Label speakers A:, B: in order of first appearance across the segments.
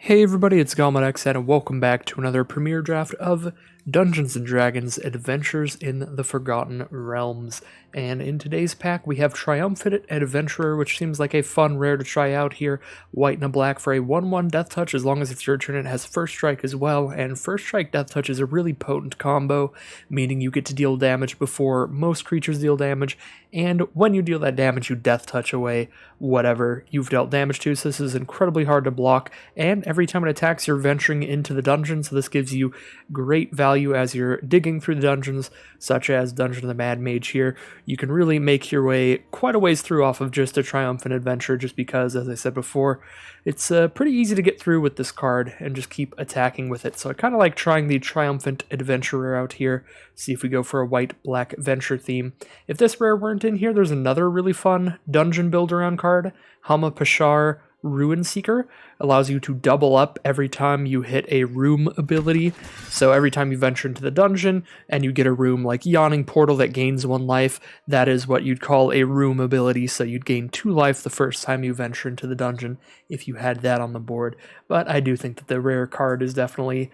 A: Hey everybody, it's GalModX and welcome back to another premiere draft of Dungeons & Dragons Adventures in the Forgotten Realms. And in today's pack we have Triumphant Adventurer, which seems like a fun rare to try out here. White and a black for a 1/1 Death Touch as long as it's your turn. It has First Strike as well, and First Strike Death Touch is a really potent combo, meaning you get to deal damage before most creatures deal damage, and when you deal that damage you Death Touch away whatever you've dealt damage to, so this is incredibly hard to block, and every time it attacks you're venturing into the dungeon, so this gives you great value as you're digging through the dungeons, such as Dungeon of the Mad Mage here. You can really make your way quite a ways through off of just a Triumphant Adventure, just because, as I said before, it's pretty easy to get through with this card and just keep attacking with it. So I kind of like trying the Triumphant Adventurer out here, see if we go for a white-black venture theme. If this rare weren't in here, there's another really fun dungeon build-around card, Hama Pashar Ruin Seeker. Allows you to double up every time you hit a room ability. So every time you venture into the dungeon and you get a room like Yawning Portal that gains 1 life, that is what you'd call a room ability, so you'd gain 2 life the first time you venture into the dungeon if you had that on the board. But I do think that the rare card is definitely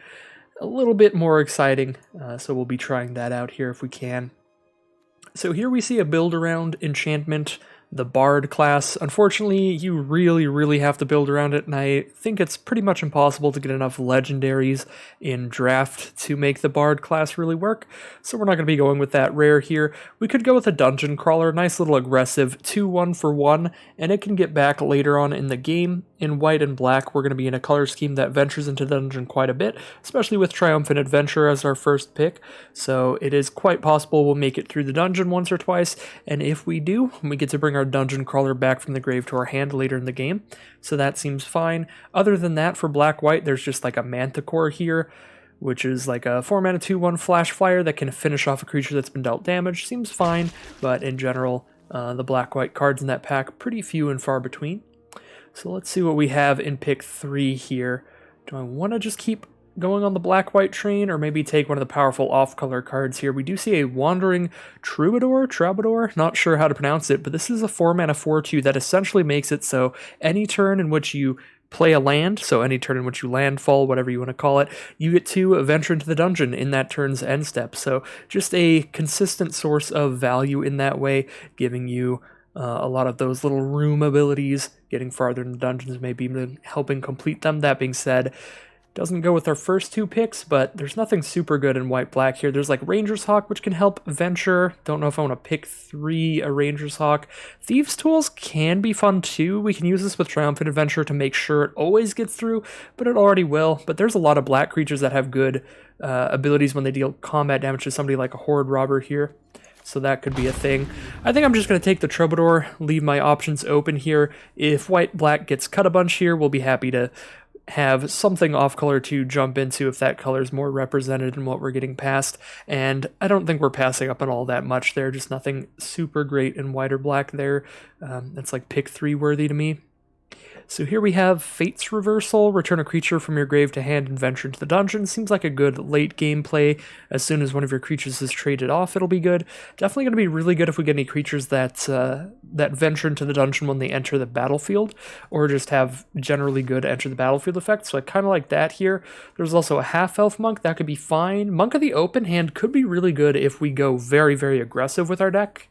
A: a little bit more exciting, so we'll be trying that out here if we can. So here we see a build around enchantment, the Bard class. Unfortunately, you really have to build around it, and I think it's pretty much impossible to get enough legendaries in draft to make the Bard class really work, so we're not going to be going with that rare here. We could go with a Dungeon Crawler, nice little aggressive 2/1 for 1, and it can get back later on in the game. In white and black, we're going to be in a color scheme that ventures into the dungeon quite a bit, especially with Triumphant Adventure as our first pick, so it is quite possible we'll make it through the dungeon once or twice, and if we do, we get to bring our Dungeon Crawler back from the grave to our hand later in the game, so that seems fine. Other than that, for black-white, there's just like a Manticore here, which is like a 4-mana 2/1 Flash Flyer that can finish off a creature that's been dealt damage. Seems fine, but in general, the black-white cards in that pack, pretty few and far between. So let's see what we have in pick 3 here. Do I want to just keep going on the black-white train, or maybe take one of the powerful off-color cards here? We do see a Wandering Troubadour, not sure how to pronounce it, but this is a 4-mana 4/2 that essentially makes it so any turn in which you play a land, so any turn in which you landfall, whatever you want to call it, you get to venture into the dungeon in that turn's end step. So just a consistent source of value in that way, giving you a lot of those little room abilities, getting farther in the dungeons, maybe even helping complete them. That being said, doesn't go with our first 2 picks, but there's nothing super good in white-black here. There's like Ranger's Hawk, which can help venture. Don't know if I want to pick 3 a Ranger's Hawk. Thieves' Tools can be fun too. We can use this with Triumphant Adventure to make sure it always gets through, but it already will. But there's a lot of black creatures that have good abilities when they deal combat damage to somebody like a Horde Robber here, so that could be a thing. I think I'm just going to take the Troubadour, leave my options open here. If white-black gets cut a bunch here, we'll be happy to have something off color to jump into if that color is more represented in what we're getting past, and I don't think we're passing up on all that much there, just nothing super great in white or black there. That's like pick 3 worthy to me. So here we have Fate's Reversal. Return a creature from your grave to hand and venture into the dungeon. Seems like a good late game play. As soon as one of your creatures is traded off, it'll be good. Definitely going to be really good if we get any creatures that that venture into the dungeon when they enter the battlefield, or just have generally good enter the battlefield effect. So I kind of like that here. There's also a half-elf monk. That could be fine. Monk of the Open Hand could be really good if we go very aggressive with our deck.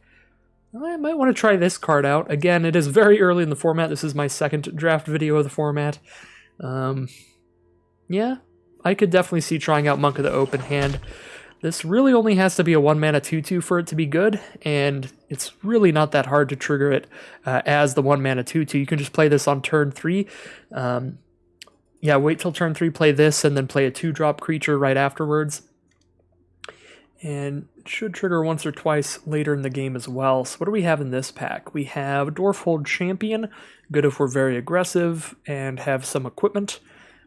A: I might want to try this card out. Again, it is very early in the format. This is my second draft video of the format. Yeah, I could definitely see trying out Monk of the Open Hand. This really only has to be a 1-mana 2/2 for it to be good, and it's really not that hard to trigger it as the 1-mana 2/2. You can just play this on turn 3. Yeah, wait till turn 3, play this, and then play a 2-drop creature right afterwards. And it should trigger once or twice later in the game as well. So what do we have in this pack? We have Dwarfhold Champion, good if we're very aggressive and have some equipment.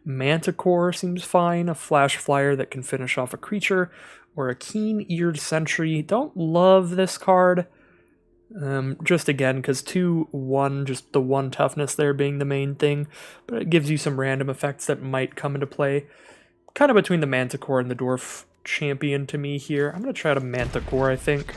A: Manticore seems fine, a Flash Flyer that can finish off a creature, or a Keen-Eared Sentry. Don't love this card, just again, because 2/1, just the 1 toughness there being the main thing, but it gives you some random effects that might come into play. Kind of between the Manticore and the Dwarf Champion to me here. I'm going to try to Manticore, I think.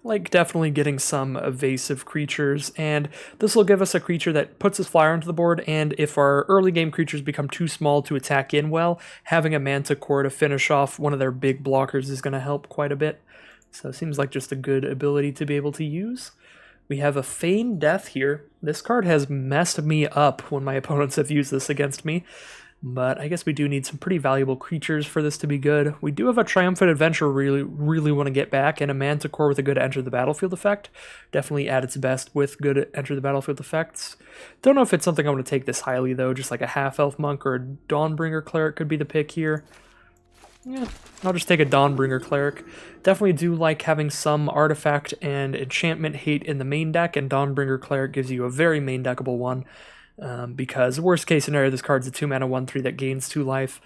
A: like definitely getting some evasive creatures, and this will give us a creature that puts his flyer onto the board, and if our early game creatures become too small to attack in well, having a Manticore to finish off one of their big blockers is going to help quite a bit. So it seems like just a good ability to be able to use. We have a Feigned Death here. This card has messed me up when my opponents have used this against me, but I guess we do need some pretty valuable creatures for this to be good. We do have a Triumphant Adventure really want to get back, and a Manticore with a good Enter the Battlefield effect. Definitely at its best with good Enter the Battlefield effects. Don't know if it's something I want to take this highly, though. Just like a Half-Elf Monk or a Dawnbringer Cleric could be the pick here. Yeah, I'll just take a Dawnbringer Cleric. Definitely do like having some artifact and enchantment hate in the main deck, and Dawnbringer Cleric gives you a very main deckable one, because worst case scenario, this card's a 2-mana 1/3 that gains 2 life,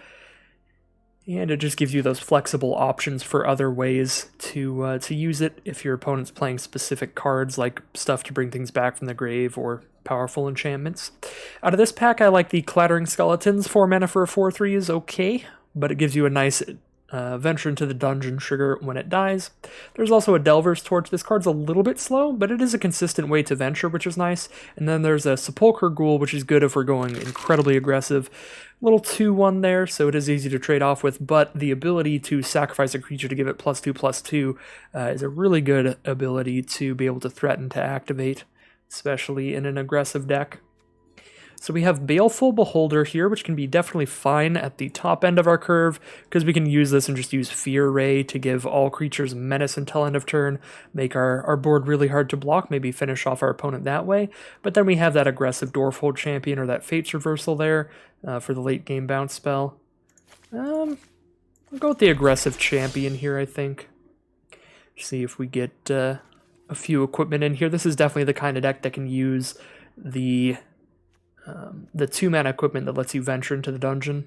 A: and it just gives you those flexible options for other ways to use it if your opponent's playing specific cards, like stuff to bring things back from the grave or powerful enchantments. Out of this pack, I like the Clattering Skeletons. 4 mana for a 4/3 is okay, but it gives you a nice venture into the dungeon trigger when it dies. There's also a Delver's Torch. This card's a little bit slow, but it is a consistent way to venture, which is nice. And then there's a Sepulchre Ghoul, which is good if we're going incredibly aggressive. Little 2/1 there, so it is easy to trade off with, but the ability to sacrifice a creature to give it +2/+2 is a really good ability to be able to threaten to activate, especially in an aggressive deck. So we have Baleful Beholder here, which can be definitely fine at the top end of our curve, because we can use this and just use Fear Ray to give all creatures menace until end of turn, make our board really hard to block, maybe finish off our opponent that way. But then we have that aggressive Dwarfhold Champion or that Fates Reversal there for the late game bounce spell. I'll go with the aggressive Champion here, I think. See if we get a few equipment in here. This is definitely the kind of deck that can use the 2-mana equipment that lets you venture into the dungeon.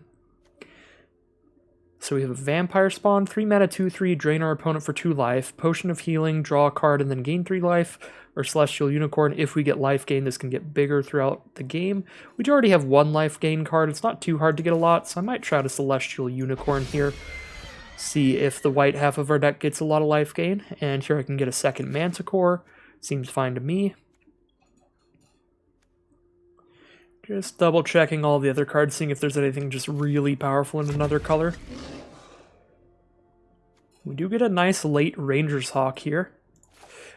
A: So we have a Vampire Spawn, 3 mana 2/3, drain our opponent for 2 life, Potion of Healing, draw a card and then gain 3 life, or Celestial Unicorn. If we get life gain, this can get bigger throughout the game. We do already have 1 life gain card. It's not too hard to get a lot, so I might try to Celestial Unicorn here. See if the white half of our deck gets a lot of life gain. And here I can get a second Manticore. Seems fine to me. Just double checking all the other cards, seeing if there's anything just really powerful in another color. We do get a nice late Ranger's Hawk here.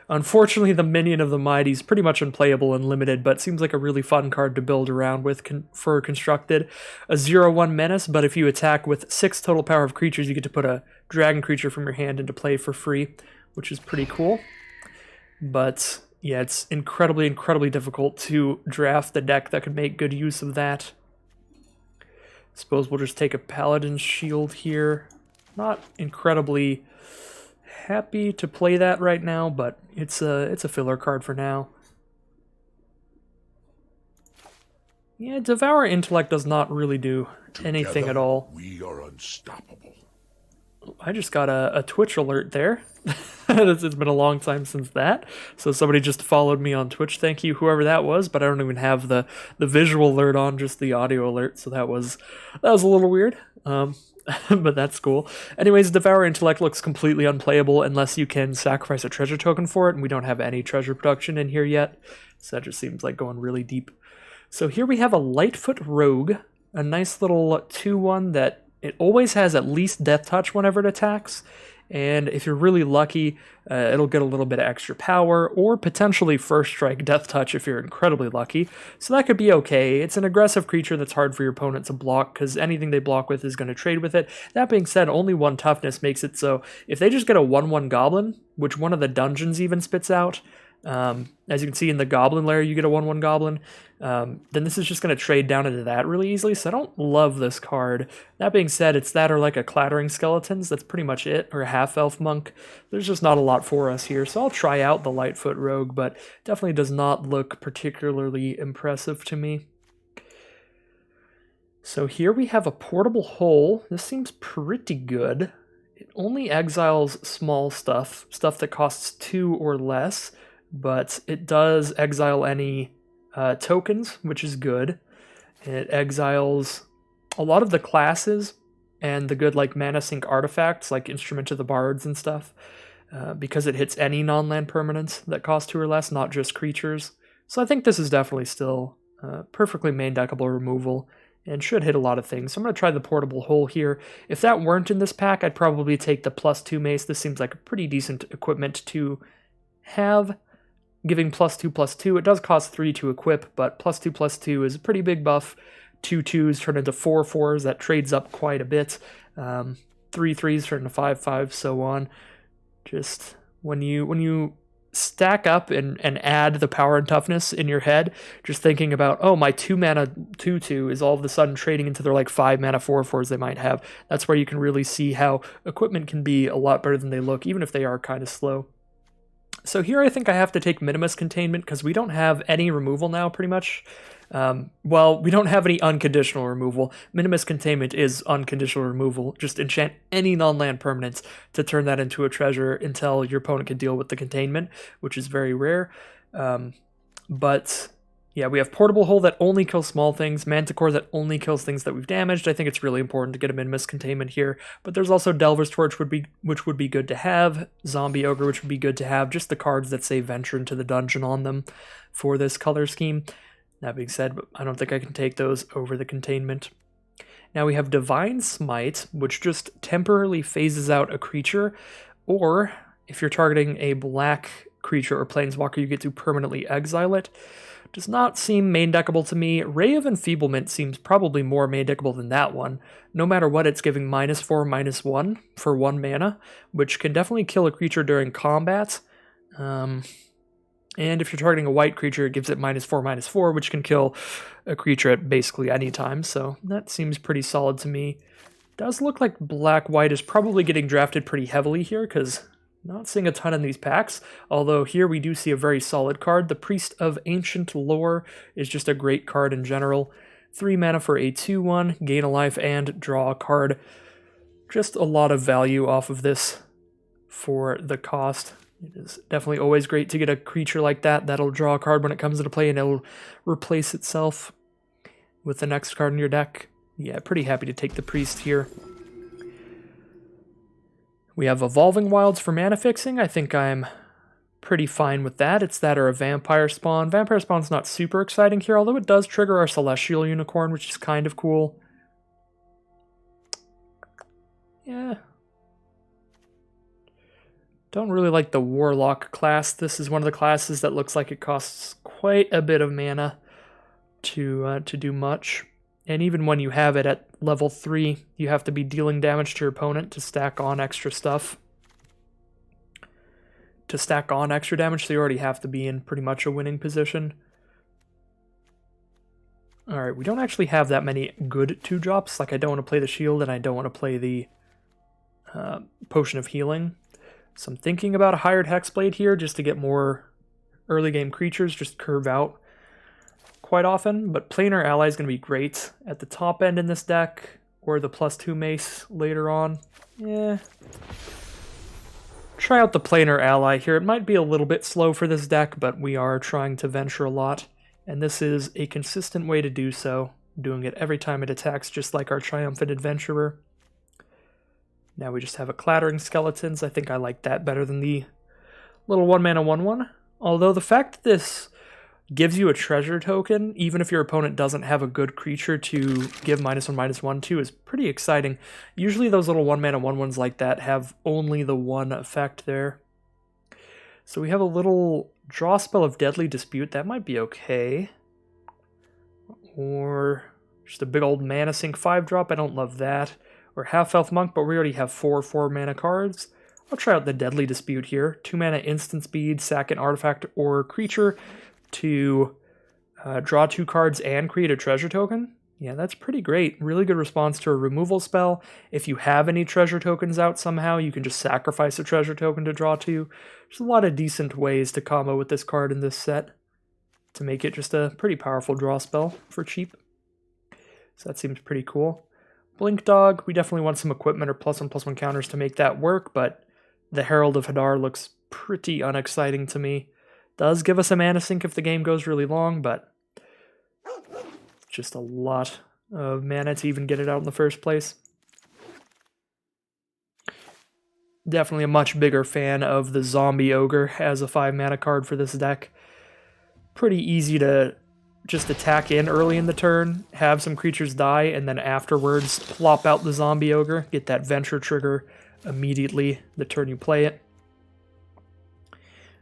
A: Unfortunately, the Minion of the Mighty is pretty much unplayable and limited, but seems like a really fun card to build around with for Constructed. A 0/1 Menace, but if you attack with 6 total power of creatures, you get to put a dragon creature from your hand into play for free, which is pretty cool. But yeah, it's incredibly difficult to draft the deck that could make good use of that. Suppose we'll just take a Paladin's Shield here. Not incredibly happy to play that right now, but it's a filler card for now. Yeah, Devour Intellect does not really do anything at all.
B: We are unstoppable.
A: I just got a Twitch alert there. It's been a long time since that. So somebody just followed me on Twitch. Thank you, whoever that was. But I don't even have the visual alert on, just the audio alert. So that was a little weird. But that's cool. Anyways, Devour Intellect looks completely unplayable unless you can sacrifice a treasure token for it. And we don't have any treasure production in here yet. So that just seems like going really deep. So here we have a Lightfoot Rogue. A nice little 2/1 that it always has at least Death Touch whenever it attacks. And if you're really lucky, it'll get a little bit of extra power, or potentially First Strike Death Touch if you're incredibly lucky. So that could be okay. It's an aggressive creature that's hard for your opponent to block, because anything they block with is going to trade with it. That being said, only 1 toughness makes it so if they just get a 1/1 Goblin, which one of the dungeons even spits out, as you can see in the Goblin lair, you get a 1/1 Goblin, then this is just going to trade down into that really easily, so I don't love this card. That being said, it's that or like a Clattering Skeletons, that's pretty much it, or a Half-Elf Monk. There's just not a lot for us here, so I'll try out the Lightfoot Rogue, but definitely does not look particularly impressive to me. So here we have a Portable Hole. This seems pretty good. It only exiles small stuff that costs 2 or less, but it does exile any tokens, which is good. It exiles a lot of the classes and the good like mana sink artifacts like Instrument of the Bards and stuff. because it hits any non-land permanents that cost 2 or less, not just creatures. So I think this is definitely still perfectly main deckable removal and should hit a lot of things. So I'm going to try the Portable Hole here. If that weren't in this pack, I'd probably take the +2 mace. This seems like a pretty decent equipment to have, giving +2/+2. It does cost 3 to equip, but +2/+2 is a pretty big buff. 2 2s turn into 4 4s. That trades up quite a bit. 3 3s turn into 5 5, so on. Just when you stack up and add the power and toughness in your head, just thinking about, oh, my 2 mana 2/2 is all of a sudden trading into their like 5 mana 4 4s they might have. That's where you can really see how equipment can be a lot better than they look, even if they are kind of slow. So here I think I have to take Minimus Containment because we don't have any removal now, pretty much. Well, we don't have any unconditional removal. Minimus Containment is unconditional removal. Just enchant any non-land permanents to turn that into a treasure until your opponent can deal with the containment, which is very rare. But yeah, we have Portable Hole that only kills small things, Manticore that only kills things that we've damaged. I think it's really important to get a Minimus Containment here. But there's also Delver's Torch, which would be good to have, Zombie Ogre, which would be good to have, just the cards that say Venture into the Dungeon on them for this color scheme. That being said, I don't think I can take those over the containment. Now we have Divine Smite, which just temporarily phases out a creature, or if you're targeting a black creature or planeswalker, you get to permanently exile it. Does not seem main deckable to me. Ray of Enfeeblement seems probably more main deckable than that one. No matter what, it's giving -4/-1 for 1 mana, which can definitely kill a creature during combat. And if you're targeting a white creature, it gives it -4/-4, which can kill a creature at basically any time. So that seems pretty solid to me. Does look like black-white is probably getting drafted pretty heavily here, because not seeing a ton in these packs, although here we do see a very solid card. The Priest of Ancient Lore is just a great card in general. 3 mana for a 2/1, gain a life and draw a card. Just a lot of value off of this for the cost. It is definitely always great to get a creature like that that'll draw a card when it comes into play and it'll replace itself with the next card in your deck. Yeah, pretty happy to take the Priest here. We have Evolving Wilds for mana fixing. I think I'm pretty fine with that. It's that or a Vampire Spawn. Vampire Spawn's not super exciting here, although it does trigger our Celestial Unicorn, which is kind of cool. Yeah. Don't really like the Warlock class. This is one of the classes that looks like it costs quite a bit of mana to do much. And even when you have it at level 3, you have to be dealing damage to your opponent to stack on extra stuff. To stack on extra damage, so you already have to be in pretty much a winning position. Alright, we don't actually have that many good 2-drops. Like, I don't want to play the Shield, and I don't want to play the Potion of Healing. So I'm thinking about a Hired Hexblade here, just to get more early game creatures, just curve out quite often, but Planar Ally is going to be great at the top end in this deck, or the +2 mace later on. Yeah. Try out the Planar Ally here. It might be a little bit slow for this deck, but we are trying to venture a lot, and this is a consistent way to do so, doing it every time it attacks, just like our Triumphant Adventurer. Now we just have a Clattering Skeletons. I think I like that better than the little 1 mana 1/1, although the fact that this gives you a treasure token, even if your opponent doesn't have a good creature to give -1/-1 to, is pretty exciting. Usually those little 1 mana 1/1s like that have only the one effect there. So we have a little draw spell of Deadly Dispute. That might be okay. Or just a big old mana sink 5-drop. I don't love that. Or Half-Elf Monk, but we already have 4 4-mana cards. I'll try out the Deadly Dispute here. 2 mana instant speed, sack an artifact or creature to draw 2 cards and create a treasure token. Yeah, that's pretty great. Really good response to a removal spell. If you have any treasure tokens out somehow, you can just sacrifice a treasure token to draw 2. There's a lot of decent ways to combo with this card in this set to make it just a pretty powerful draw spell for cheap. So that seems pretty cool. Blink Dog, we definitely want some equipment or +1/+1 counters to make that work, but the Herald of Hadar looks pretty unexciting to me. Does give us a mana sink if the game goes really long, but just a lot of mana to even get it out in the first place. Definitely a much bigger fan of the Zombie Ogre as a 5-mana card for this deck. Pretty easy to just attack in early in the turn, have some creatures die, and then afterwards plop out the Zombie Ogre, get that Venture trigger immediately the turn you play it.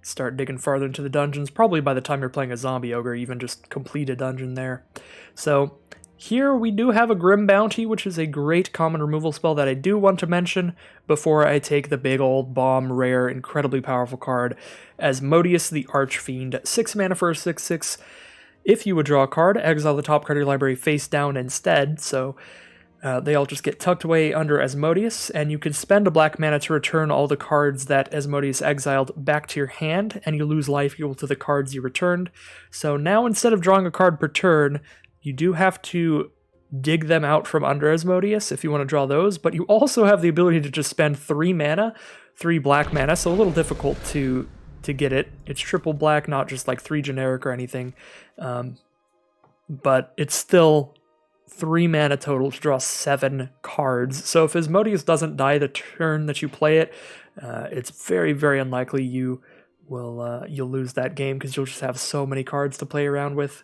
A: Start digging farther into the dungeons. Probably by the time you're playing a Zombie Ogre, even just complete a dungeon there. So here we do have a Grim Bounty, which is a great common removal spell that I do want to mention before I take the big old bomb rare, incredibly powerful card, Asmodeus the Archfiend. 6 mana for a 6/6. If you would draw a card, exile the top card of your library face down instead, so they all just get tucked away under Asmodeus, and you can spend a black mana to return all the cards that Asmodeus exiled back to your hand, and you lose life equal to the cards you returned. So now instead of drawing a card per turn, you do have to dig them out from under Asmodeus if you want to draw those, but you also have the ability to just spend 3 mana, 3 black mana, so a little difficult to get it. It's triple black, not just like 3 generic or anything, but it's still 3 mana total to draw 7 cards. So if Asmodeus doesn't die the turn that you play it, it's very, very unlikely you will you'll lose that game because you'll just have so many cards to play around with.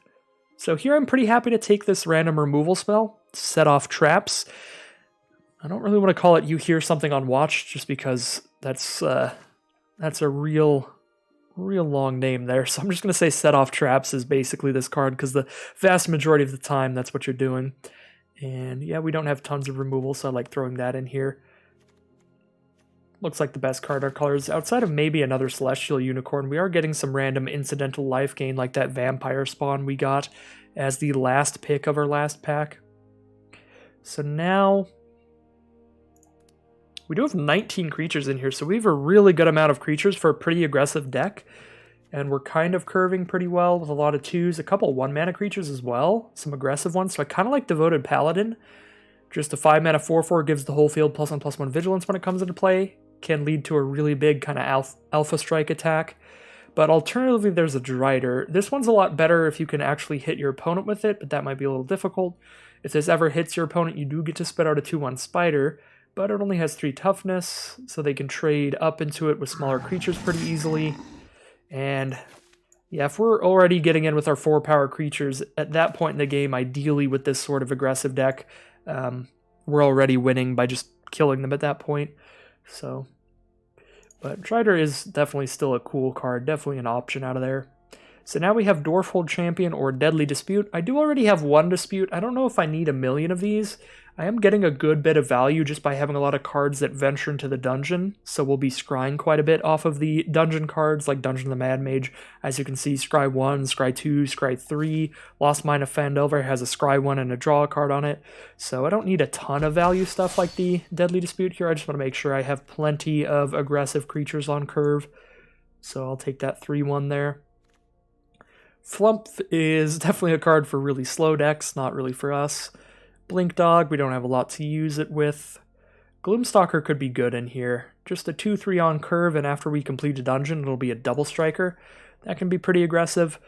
A: So here I'm pretty happy to take this random removal spell, Set Off Traps. I don't really want to call it You Hear Something on Watch, just because that's a real long name there. So I'm just going to say Set Off Traps is basically this card, because the vast majority of the time that's what you're doing. And yeah, we don't have tons of removal, so I like throwing that in here. Looks like the best card are colors. Outside of maybe another Celestial Unicorn, we are getting some random incidental life gain, like that Vampire Spawn we got as the last pick of our last pack. So now we do have 19 creatures in here, so we have a really good amount of creatures for a pretty aggressive deck. And we're kind of curving pretty well with a lot of 2s, a couple 1-mana creatures as well, some aggressive ones. So I kind of like Devoted Paladin. Just a 5-mana 4/4 gives the whole field +1/+1 vigilance when it comes into play. Can lead to a really big kind of alpha strike attack. But alternatively, there's a Drider. This one's a lot better if you can actually hit your opponent with it, but that might be a little difficult. If this ever hits your opponent, you do get to spit out a 2/1 Spider, but it only has 3 toughness, so they can trade up into it with smaller creatures pretty easily. And yeah, if we're already getting in with our 4-power creatures, at that point in the game, ideally with this sort of aggressive deck, we're already winning by just killing them at that point. So, but Drider is definitely still a cool card, definitely an option out of there. So now we have Dwarfhold Champion or Deadly Dispute. I do already have 1 Dispute. I don't know if I need a million of these. I am getting a good bit of value just by having a lot of cards that venture into the dungeon, so we'll be scrying quite a bit off of the dungeon cards, like Dungeon of the Mad Mage. As you can see, Scry 1, Scry 2, Scry 3, Lost Mine of Phandelver has a Scry 1 and a draw card on it, so I don't need a ton of value stuff like the Deadly Dispute here. I just want to make sure I have plenty of aggressive creatures on curve, so I'll take that 3/1 there. Flump is definitely a card for really slow decks, not really for us. Blink Dog, we don't have a lot to use it with. Gloomstalker could be good in here. Just a 2/3 on curve, and after we complete a dungeon, it'll be a double striker. That can be pretty aggressive.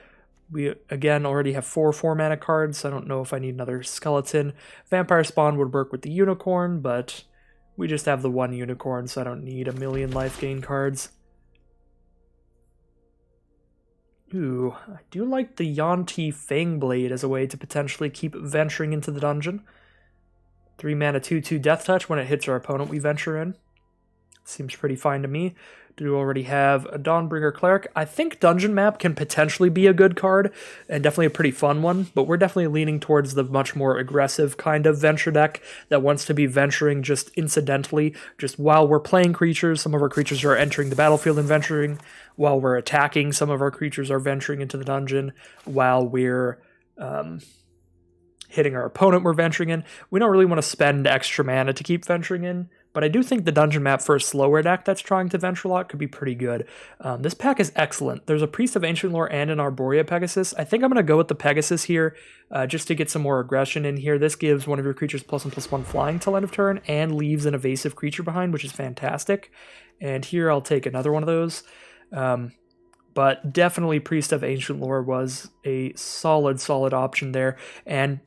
A: We, again, already have 4 4-mana cards, so I don't know if I need another Skeleton. Vampire Spawn would work with the Unicorn, but we just have the 1 Unicorn, so I don't need a million life gain cards. Ooh, I do like the Yuan-Ti Fangblade as a way to potentially keep venturing into the dungeon. 3 mana 2/2 Death Touch. When it hits our opponent, we venture in. Seems pretty fine to me. Do already have a Dawnbringer Cleric. I think Dungeon Map can potentially be a good card, and definitely a pretty fun one, but we're definitely leaning towards the much more aggressive kind of venture deck that wants to be venturing just incidentally, just while we're playing creatures. Some of our creatures are entering the battlefield and venturing. While we're attacking, some of our creatures are venturing into the dungeon. While we're hitting our opponent, we're venturing in. We don't really want to spend extra mana to keep venturing in, but I do think the dungeon map for a slower deck that's trying to venture a lot could be pretty good. This pack is excellent. There's a Priest of Ancient Lore and an Arborea Pegasus. I think I'm going to go with the Pegasus here just to get some more aggression in here. This gives one of your creatures +1/+1 flying till end of turn and leaves an evasive creature behind, which is fantastic. And here I'll take another one of those. But definitely Priest of Ancient Lore was a solid option there. And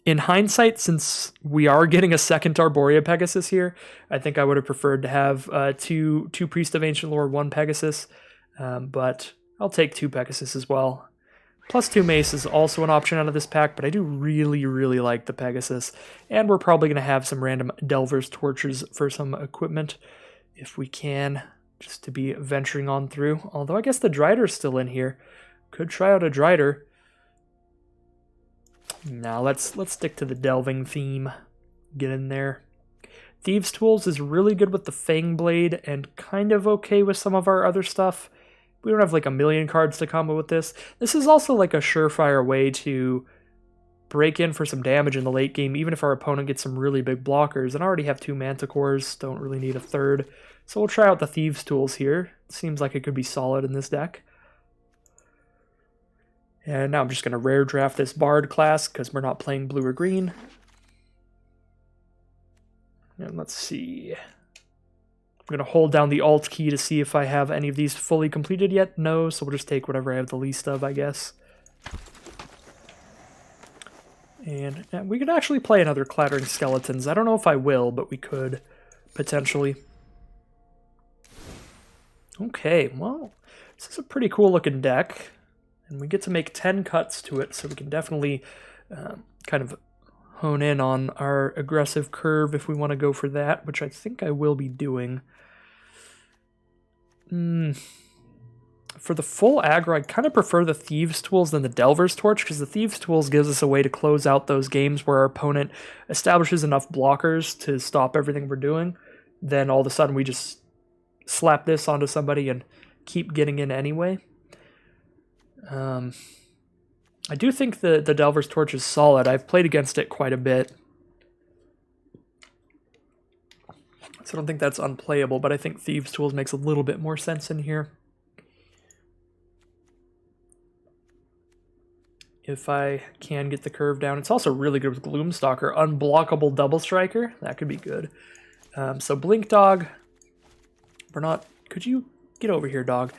A: In hindsight, since we are getting a second Arborea Pegasus here, I think I would have preferred to have two Priest of Ancient Lore, one Pegasus, but I'll take 2 Pegasus as well. Plus 2 Mace is also an option out of this pack, but I do really, really like the Pegasus, and we're probably going to have some random Delver's Torches for some equipment, if we can, just to be venturing on through. Although I guess the Drider's still in here. Could try out a Drider. Now let's stick to the delving theme. Get in there. Thieves' Tools is really good with the Fang Blade and kind of okay with some of our other stuff. We don't have like a million cards to combo with this. This is also like a surefire way to break in for some damage in the late game, even if our opponent gets some really big blockers. And I already have 2 Manticores, don't really need a third. So we'll try out the Thieves' Tools here. Seems like it could be solid in this deck. And now I'm just going to rare draft this Bard class because we're not playing blue or green. And let's see. I'm going to hold down the Alt key to see if I have any of these fully completed yet. No, so we'll just take whatever I have the least of, I guess. And we could actually play another Clattering Skeletons. I don't know if I will, but we could, potentially. Okay, well, this is a pretty cool looking deck. And we get to make 10 cuts to it, so we can definitely kind of hone in on our aggressive curve if we want to go for that, which I think I will be doing. For the full aggro, I kind of prefer the Thieves' Tools than the Delver's Torch, because the Thieves' Tools gives us a way to close out those games where our opponent establishes enough blockers to stop everything we're doing. Then all of a sudden we just slap this onto somebody and keep getting in anyway. I do think the Delver's Torch is solid. I've played against it quite a bit. So I don't think that's unplayable, but I think Thieves' Tools makes a little bit more sense in here. If I can get the curve down. It's also really good with Gloomstalker. Unblockable Double Striker. That could be good. So Blink Dog. We're not... Could you get over here, dog?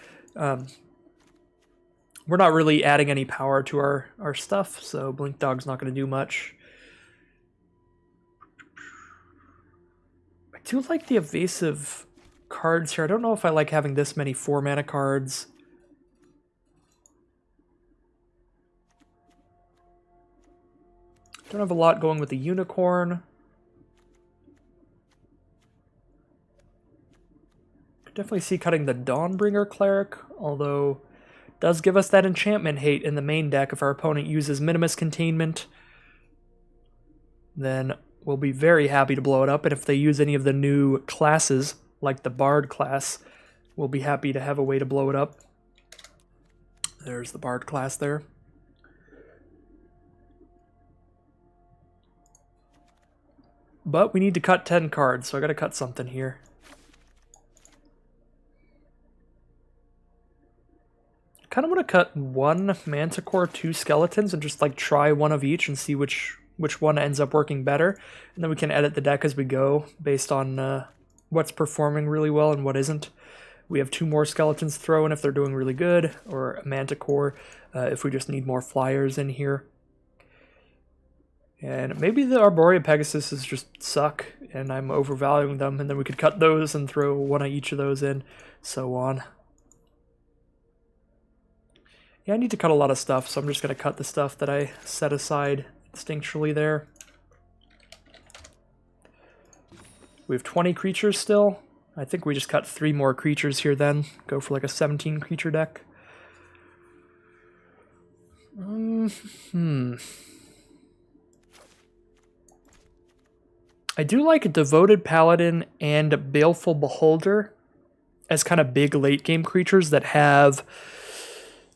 A: We're not really adding any power to our stuff, so Blink Dog's not going to do much. I do like the evasive cards here. I don't know if I like having this many 4-mana cards. Don't have a lot going with the Unicorn. Could definitely see cutting the Dawnbringer Cleric, although... does give us that enchantment hate in the main deck. If our opponent uses Minimus Containment, then we'll be very happy to blow it up. And if they use any of the new classes, like the Bard class, we'll be happy to have a way to blow it up. There's the Bard class there. But we need to cut 10 cards, so I gotta cut something here. Kind of want to cut 1 Manticore, 2 Skeletons, and just like try one of each and see which one ends up working better. And then we can edit the deck as we go based on what's performing really well and what isn't. We have 2 more Skeletons to throw in if they're doing really good, or a Manticore if we just need more flyers in here. And maybe the Arborea Pegasuses just suck and I'm overvaluing them, and then we could cut those and throw 1 of each of those in, so on. Yeah, I need to cut a lot of stuff, so I'm just going to cut the stuff that I set aside instinctually there. We have 20 creatures still. I think we just cut 3 more creatures here then. Go for like a 17 creature deck. I do like a Devoted Paladin and Baleful Beholder as kind of big late game creatures that have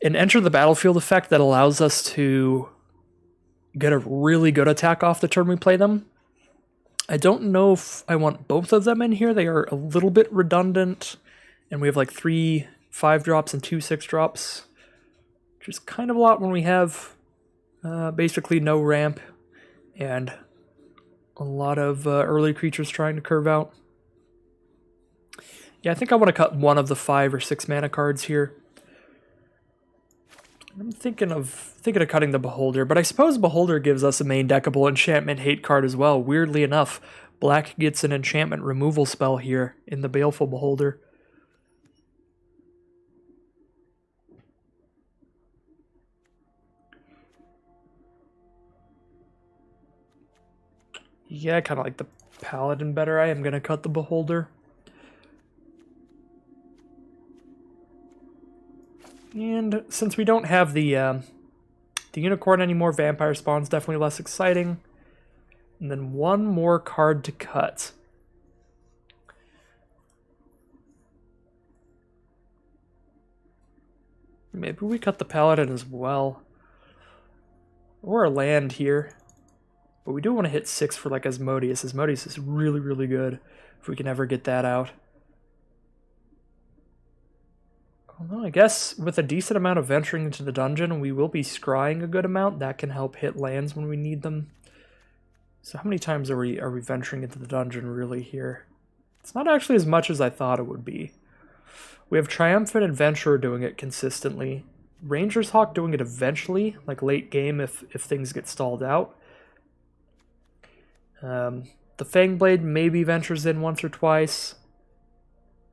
A: an enter the battlefield effect that allows us to get a really good attack off the turn we play them. I don't know if I want both of them in here. They are a little bit redundant, and we have like 3 5-drops and 2 6-drops, which is kind of a lot when we have basically no ramp and a lot of early creatures trying to curve out. Yeah, I think I want to cut 1 of the 5 or 6 mana cards here. I'm thinking of cutting the Beholder, but I suppose Beholder gives us a main deckable enchantment hate card as well. Weirdly enough, black gets an enchantment removal spell here in the Baleful Beholder. Yeah, I kind of like the Paladin better. I am going to cut the Beholder. And since we don't have the Unicorn anymore, Vampire Spawn's definitely less exciting. And then one more card to cut. Maybe we cut the Paladin as well. Or a land here. But we do want to hit 6 for like Asmodeus. Asmodeus is really, really good if we can ever get that out. Well, I guess with a decent amount of venturing into the dungeon, we will be scrying a good amount. That can help hit lands when we need them. So how many times are we venturing into the dungeon really here? It's not actually as much as I thought it would be. We have Triumphant Adventurer doing it consistently. Ranger's Hawk doing it eventually, like late game if things get stalled out. The Fangblade maybe ventures in once or twice.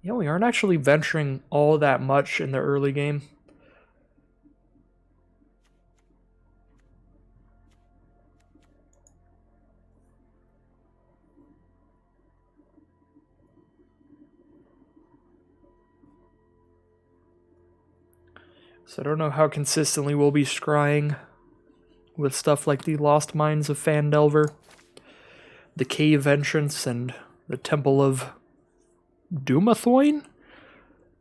A: Yeah, we aren't actually venturing all that much in the early game. So I don't know how consistently we'll be scrying with stuff like the Lost Mines of Phandelver, the Cave Entrance, and the Temple of Dumathoin?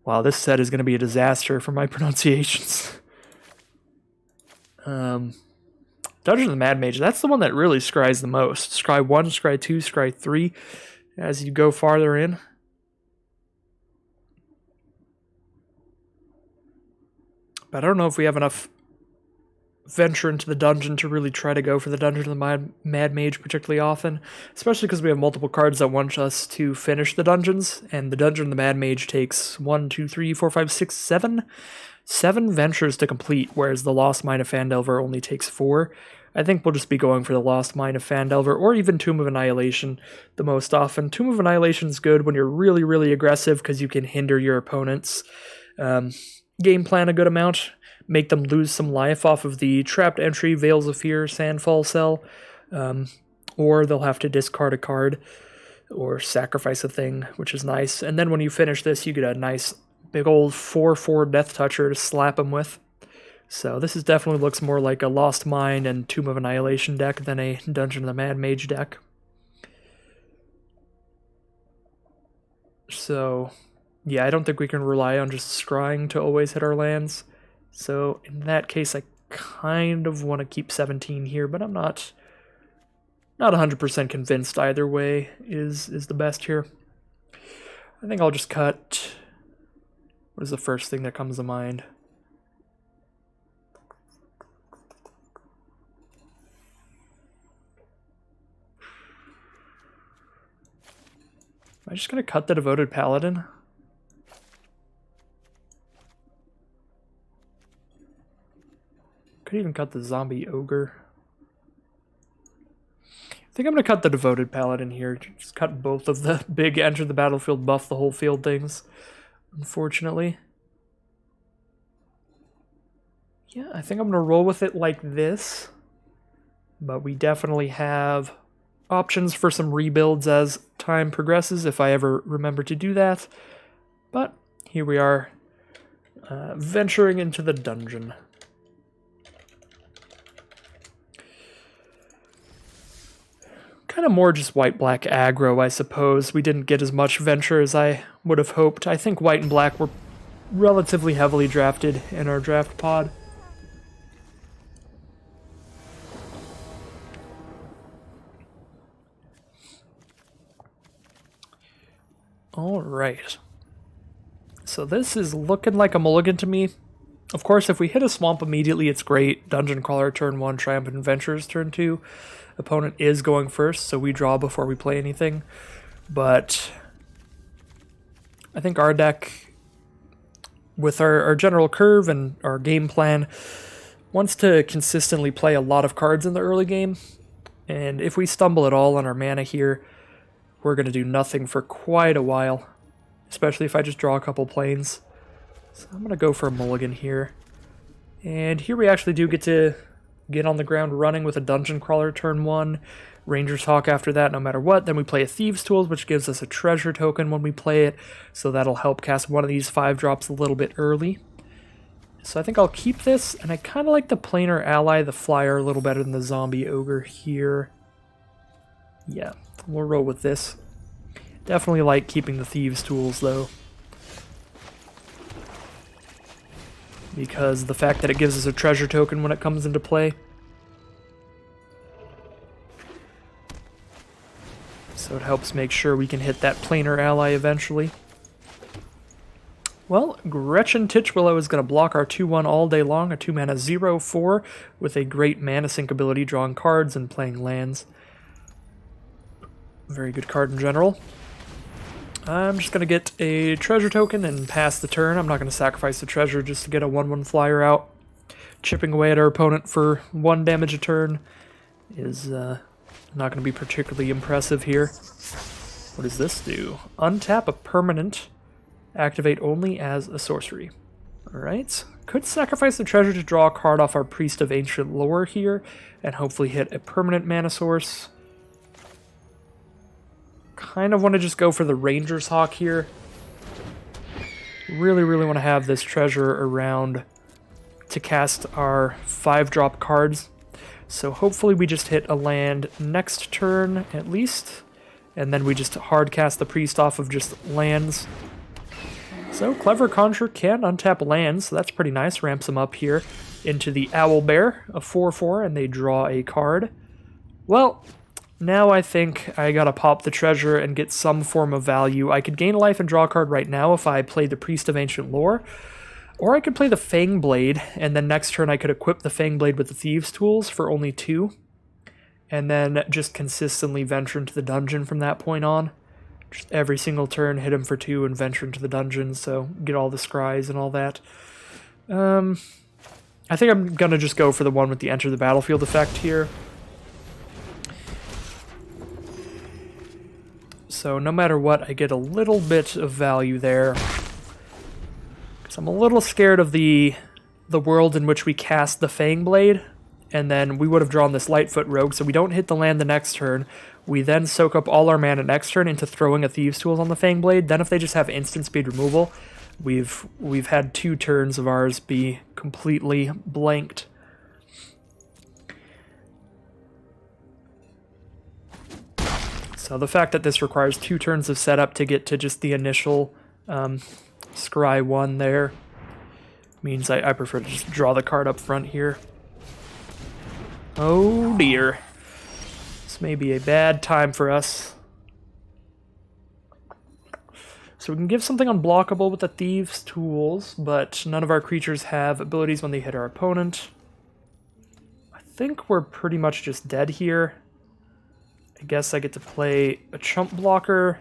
A: Wow, this set is going to be a disaster for my pronunciations. Dungeon of the Mad Mage, that's the one that really scries the most. Scry 1, scry 2, scry 3 as you go farther in. But I don't know if we have enough venture into the dungeon to really try to go for the Dungeon of the Mad Mage particularly often, especially because we have multiple cards that want us to finish the dungeons, and the Dungeon of the Mad Mage takes 1, 2, 3, 4, 5, 6, 7 ventures to complete, whereas the Lost Mine of Phandelver only takes 4. I think we'll just be going for the Lost Mine of Phandelver, or even Tomb of Annihilation the most often. Tomb of Annihilation is good when you're really, really aggressive because you can hinder your opponent's game plan a good amount, make them lose some life off of the trapped entry, Veils of Fear, Sandfall Cell, or they'll have to discard a card or sacrifice a thing, which is nice. And then when you finish this, you get a nice big old 4/4 Death Toucher to slap them with. So this is definitely looks more like a Lost Mine and Tomb of Annihilation deck than a Dungeon of the Mad Mage deck. So yeah, I don't think we can rely on just scrying to always hit our lands. So in that case, I kind of want to keep 17 here, but I'm not 100% convinced either way is the best here. I think I'll just cut. What is the first thing that comes to mind? Am I just going to cut the Devoted Paladin? Could even cut the Zombie Ogre. I think I'm going to cut the Devoted Paladin here. Just cut both of the big enter the battlefield, buff the whole field things, unfortunately. Yeah, I think I'm going to roll with it like this. But we definitely have options for some rebuilds as time progresses, if I ever remember to do that. But here we are, venturing into the dungeon. Kind of more just white-black aggro, I suppose. We didn't get as much venture as I would have hoped. I think white and black were relatively heavily drafted in our draft pod. Alright. So this is looking like a mulligan to me. Of course, if we hit a swamp immediately, it's great. Dungeon Crawler turn 1, Triumphant Adventures turn 2. Opponent is going first, so we draw before we play anything. But I think our deck, with our general curve and our game plan, wants to consistently play a lot of cards in the early game, and if we stumble at all on our mana here, we're going to do nothing for quite a while, especially if I just draw a couple planes. So I'm going to go for a mulligan here. And here we actually do get to get on the ground running with a Dungeon Crawler turn 1, Ranger's Hawk after that no matter what. Then we play a Thieves' Tools, which gives us a treasure token when we play it, so that'll help cast one of these 5-drops a little bit early. So I think I'll keep this, and I kind of like the planar ally, the flyer, a little better than the zombie ogre here. Yeah, we'll roll with this. Definitely like keeping the Thieves' Tools, though, because the fact that it gives us a treasure token when it comes into play. So it helps make sure we can hit that planar ally eventually. Well, Gretchen Titchwillow is going to block our 2-1 all day long, a 2-mana 0/4 with a great mana sync ability, drawing cards and playing lands. Very good card in general. I'm just going to get a treasure token and pass the turn. I'm not going to sacrifice the treasure just to get a 1/1 flyer out. Chipping away at our opponent for 1 damage a turn is not going to be particularly impressive here. What does this do? Untap a permanent. Activate only as a sorcery. Alright. Could sacrifice the treasure to draw a card off our Priest of Ancient Lore here, and hopefully hit a permanent mana source. Kind of want to just go for the Ranger's Hawk here. Really want to have this treasure around to cast our 5-drop cards. So hopefully we just hit a land next turn at least, and then we just hard cast the Priest off of just lands. So Clever Conjurer can untap lands, so that's pretty nice. Ramps them up here into the Owlbear, a 4/4, and they draw a card. Well, now I think I gotta pop the treasure and get some form of value. I could gain a life and draw a card right now if I play the Priest of Ancient Lore, or I could play the Fangblade, and then next turn I could equip the Fangblade with the Thieves' Tools for only 2, and then just consistently venture into the dungeon from that point on. Just every single turn, hit him for 2 and venture into the dungeon, so get all the scries and all that. I think I'm gonna just go for the one with the enter the battlefield effect here. So no matter what, I get a little bit of value there. Because I'm a little scared of the world in which we cast the Fangblade, and then we would have drawn this Lightfoot Rogue, so we don't hit the land the next turn. We then soak up all our mana next turn into throwing a Thieves' Tools on the Fangblade. Then if they just have instant speed removal, we've had 2 turns of ours be completely blanked. So the fact that this requires 2 turns of setup to get to just the initial scry 1 there means I prefer to just draw the card up front here. Oh dear. This may be a bad time for us. So we can give something unblockable with the Thieves' Tools, but none of our creatures have abilities when they hit our opponent. I think we're pretty much just dead here. I guess I get to play a chump blocker.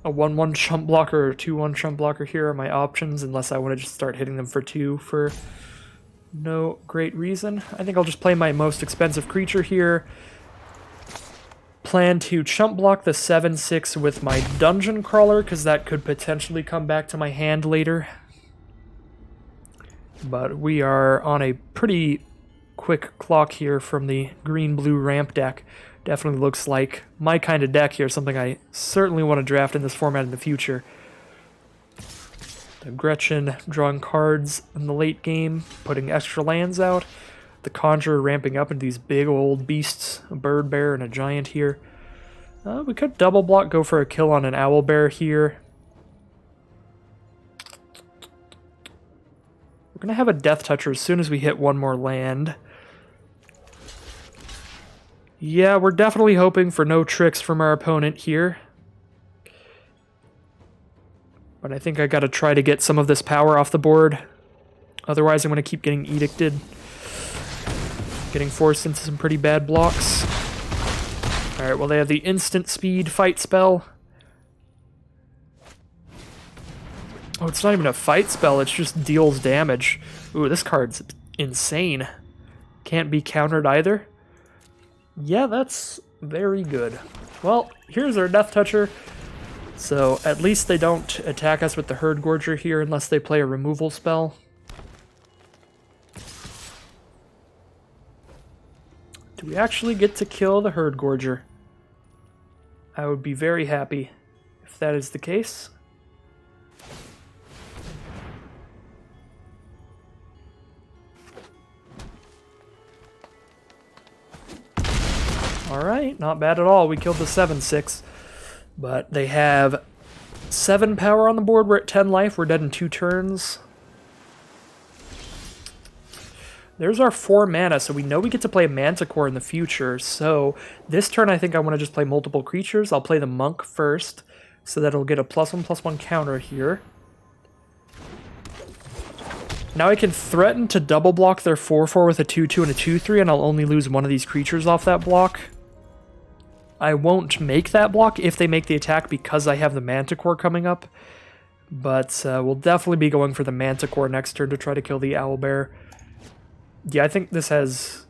A: A 1/1 chump blocker or a 2/1 chump blocker here are my options, unless I want to just start hitting them for 2 for no great reason. I think I'll just play my most expensive creature here. Plan to chump block the 7/6 with my Dungeon Crawler, because that could potentially come back to my hand later. But we are on a pretty quick clock here from the green-blue ramp deck. Definitely looks like my kind of deck here, something I certainly want to draft in this format in the future. The Gretchen drawing cards in the late game, putting extra lands out. The Conjurer ramping up into these big old beasts, a bird bear and a giant here. We could double block, go for a kill on an owl bear here. We're going to have a Death Toucher as soon as we hit 1 more land. Yeah, we're definitely hoping for no tricks from our opponent here. But I think I gotta try to get some of this power off the board. Otherwise I'm gonna keep getting edicted. Getting forced into some pretty bad blocks. Alright, well they have the instant speed fight spell. Oh, it's not even a fight spell, it's just deals damage. Ooh, this card's insane. Can't be countered either. Yeah, that's very good. Well, here's our Death Toucher. So at least they don't attack us with the Herd Gorger here unless they play a removal spell. Do we actually get to kill the Herd Gorger? I would be very happy if that is the case. Alright, not bad at all. We killed the 7/6. But they have 7 power on the board. We're at 10 life. We're dead in 2 turns. There's our 4 mana, so we know we get to play a Manticore in the future. So this turn I think I want to just play multiple creatures. I'll play the Monk first, so that it'll get a +1/+1 counter here. Now I can threaten to double block their 4/4 with a 2/2 and a 2/3, and I'll only lose one of these creatures off that block. I won't make that block if they make the attack because I have the Manticore coming up. But we'll definitely be going for the Manticore next turn to try to kill the Owlbear. Yeah, I think this has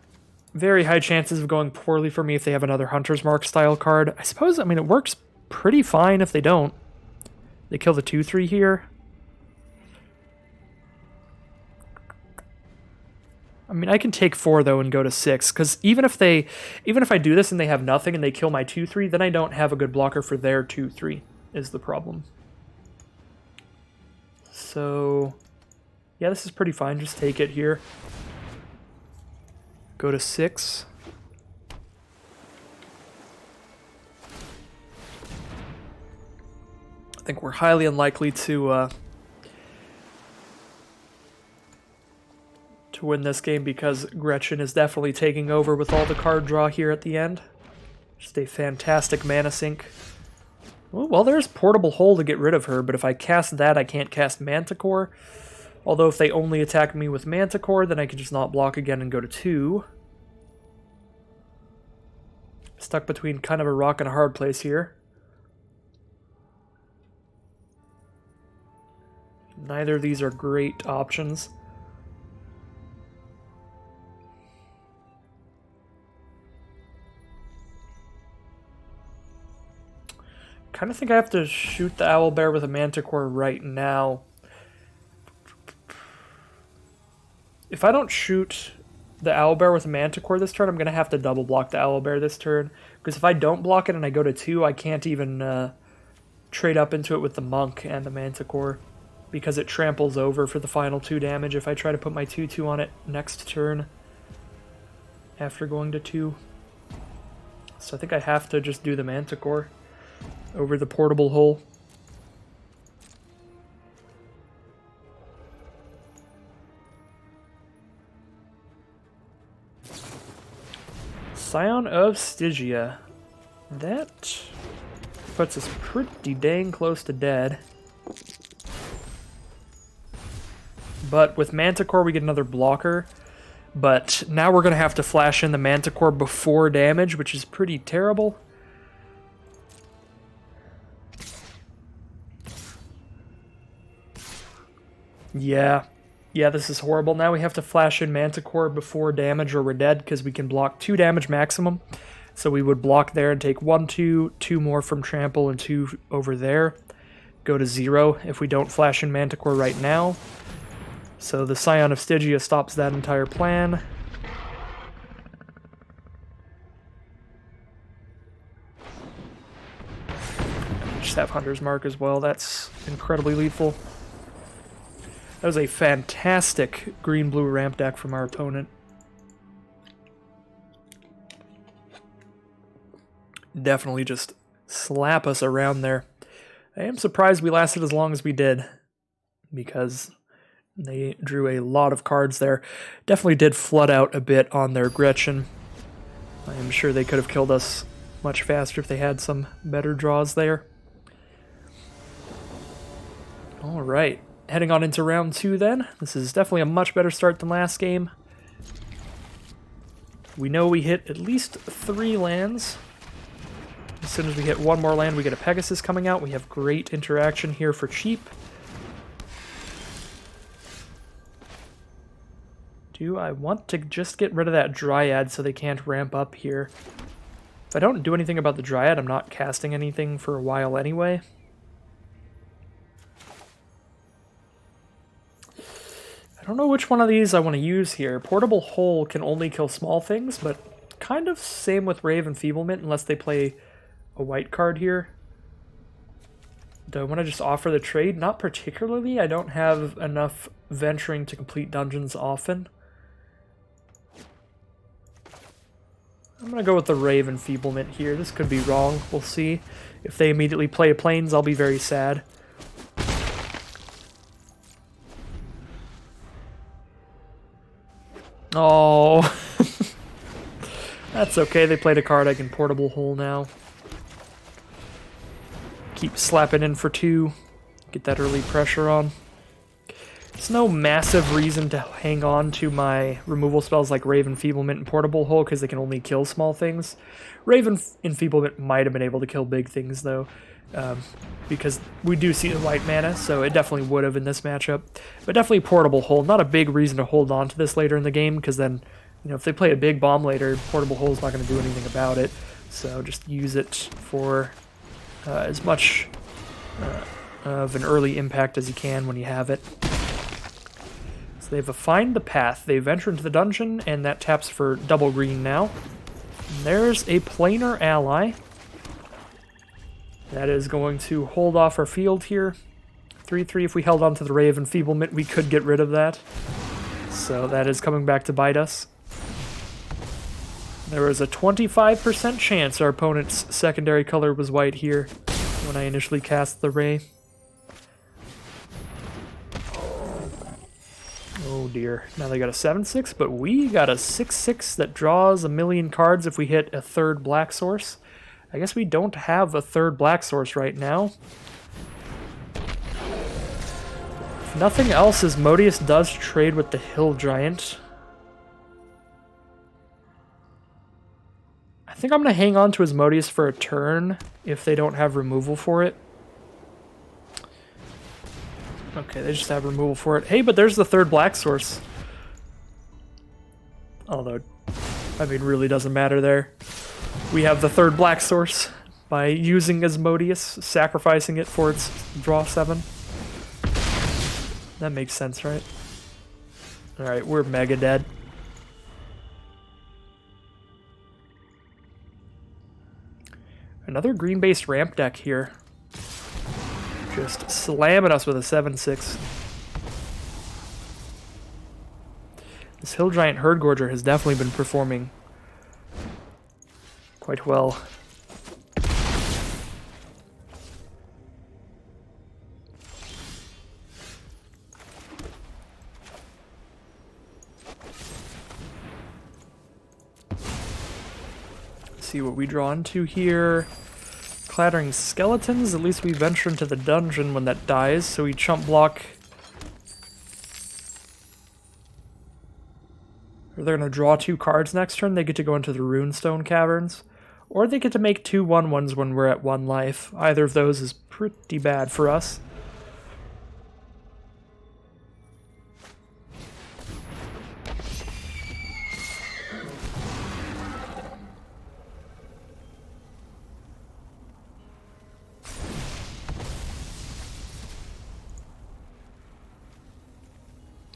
A: very high chances of going poorly for me if they have another Hunter's Mark style card. I suppose, I mean, it works pretty fine if they don't. They kill the 2/3 here. I mean, I can take 4 though and go to 6, because even if I do this and they have nothing and they kill my 2/3, then I don't have a good blocker for their 2/3 is the problem. So yeah, this is pretty fine. Just take it here. Go to 6. I think we're highly unlikely to win this game because Gretchen is definitely taking over with all the card draw here at the end. Just a fantastic mana sink. Well, there's Portable Hole to get rid of her, but if I cast that, I can't cast Manticore. Although if they only attack me with Manticore, then I can just not block again and go to 2. Stuck between kind of a rock and a hard place here. Neither of these are great options. Kind of think I have to shoot the Owlbear with a Manticore right now. If I don't shoot the Owlbear with a Manticore this turn, I'm going to have to double block the Owlbear this turn. Because if I don't block it and I go to 2, I can't even trade up into it with the Monk and the Manticore. Because it tramples over for the final 2 damage if I try to put my 2/2 on it next turn. After going to 2. So I think I have to just do the Manticore over the Portable Hole. Scion of Stygia. That puts us pretty dang close to dead. But with Manticore we get another blocker. But now we're going to have to flash in the Manticore before damage, which is pretty terrible. Yeah, this is horrible. Now we have to flash in Manticore before damage or we're dead because we can block 2 damage maximum. So we would block there and take 1, 2, 2 more from Trample and 2 over there. Go to 0 if we don't flash in Manticore right now. So the Scion of Stygia stops that entire plan. Just have Hunter's Mark as well. That's incredibly lethal. That was a fantastic green-blue ramp deck from our opponent. Definitely just slap us around there. I am surprised we lasted as long as we did, because they drew a lot of cards there. Definitely did flood out a bit on their Gretchen. I am sure they could have killed us much faster if they had some better draws there. Alright. Heading on into round 2 then. This is definitely a much better start than last game. We know we hit at least 3 lands. As soon as we hit 1 more land, we get a Pegasus coming out. We have great interaction here for cheap. Do I want to just get rid of that Dryad so they can't ramp up here? If I don't do anything about the Dryad, I'm not casting anything for a while anyway. I don't know which one of these I want to use here. Portable Hole can only kill small things, but kind of same with Rave Enfeeblement unless they play a white card here. Do I want to just offer the trade? Not particularly. I don't have enough venturing to complete dungeons often. I'm going to go with the Rave Enfeeblement here. This could be wrong. We'll see. If they immediately play a Plains, I'll be very sad. Oh, that's okay. They played a card I can Portable Hole now. Keep slapping in for 2. Get that early pressure on. There's no massive reason to hang on to my removal spells like Rave Enfeeblement and Portable Hole because they can only kill small things. Rave Enfeeblement might have been able to kill big things though, because we do see the white mana, so it definitely would have in this matchup. But definitely Portable Hole. Not a big reason to hold on to this later in the game because then, you know, if they play a big bomb later, Portable Hole is not going to do anything about it. So just use it for as much of an early impact as you can when you have it. So they have a Find the Path. They venture into the dungeon, and that taps for double green now. And there's a planar ally. That is going to hold off our field here. 3-3, if we held on to the Rave Enfeeblement, we could get rid of that. So that is coming back to bite us. There was a 25% chance our opponent's secondary color was white here when I initially cast the Ray. Oh dear. Now they got a 7-6, but we got a 6-6 that draws a million cards if we hit a third black source. I guess we don't have a third black source right now. If nothing else, Asmodeus does trade with the Hill Giant. I think I'm going to hang on to Asmodeus for a turn if they don't have removal for it. Okay, they just have removal for it. Hey, but there's the third black source. Although, I mean, really doesn't matter there. We have the third black source by using Asmodeus, sacrificing it for its draw 7. That makes sense, right? Alright, we're mega dead. Another green-based ramp deck here. Just slamming us with a 7-6. This Hill Giant Herd Gorger has definitely been performing quite well. Let's see what we draw into here. Clattering Skeletons. At least we venture into the dungeon when that dies, so we chump block. Or they're going to draw 2 cards next turn. They get to go into the Runestone Caverns. Or they get to make 2 1/1s when we're at 1 life. Either of those is pretty bad for us.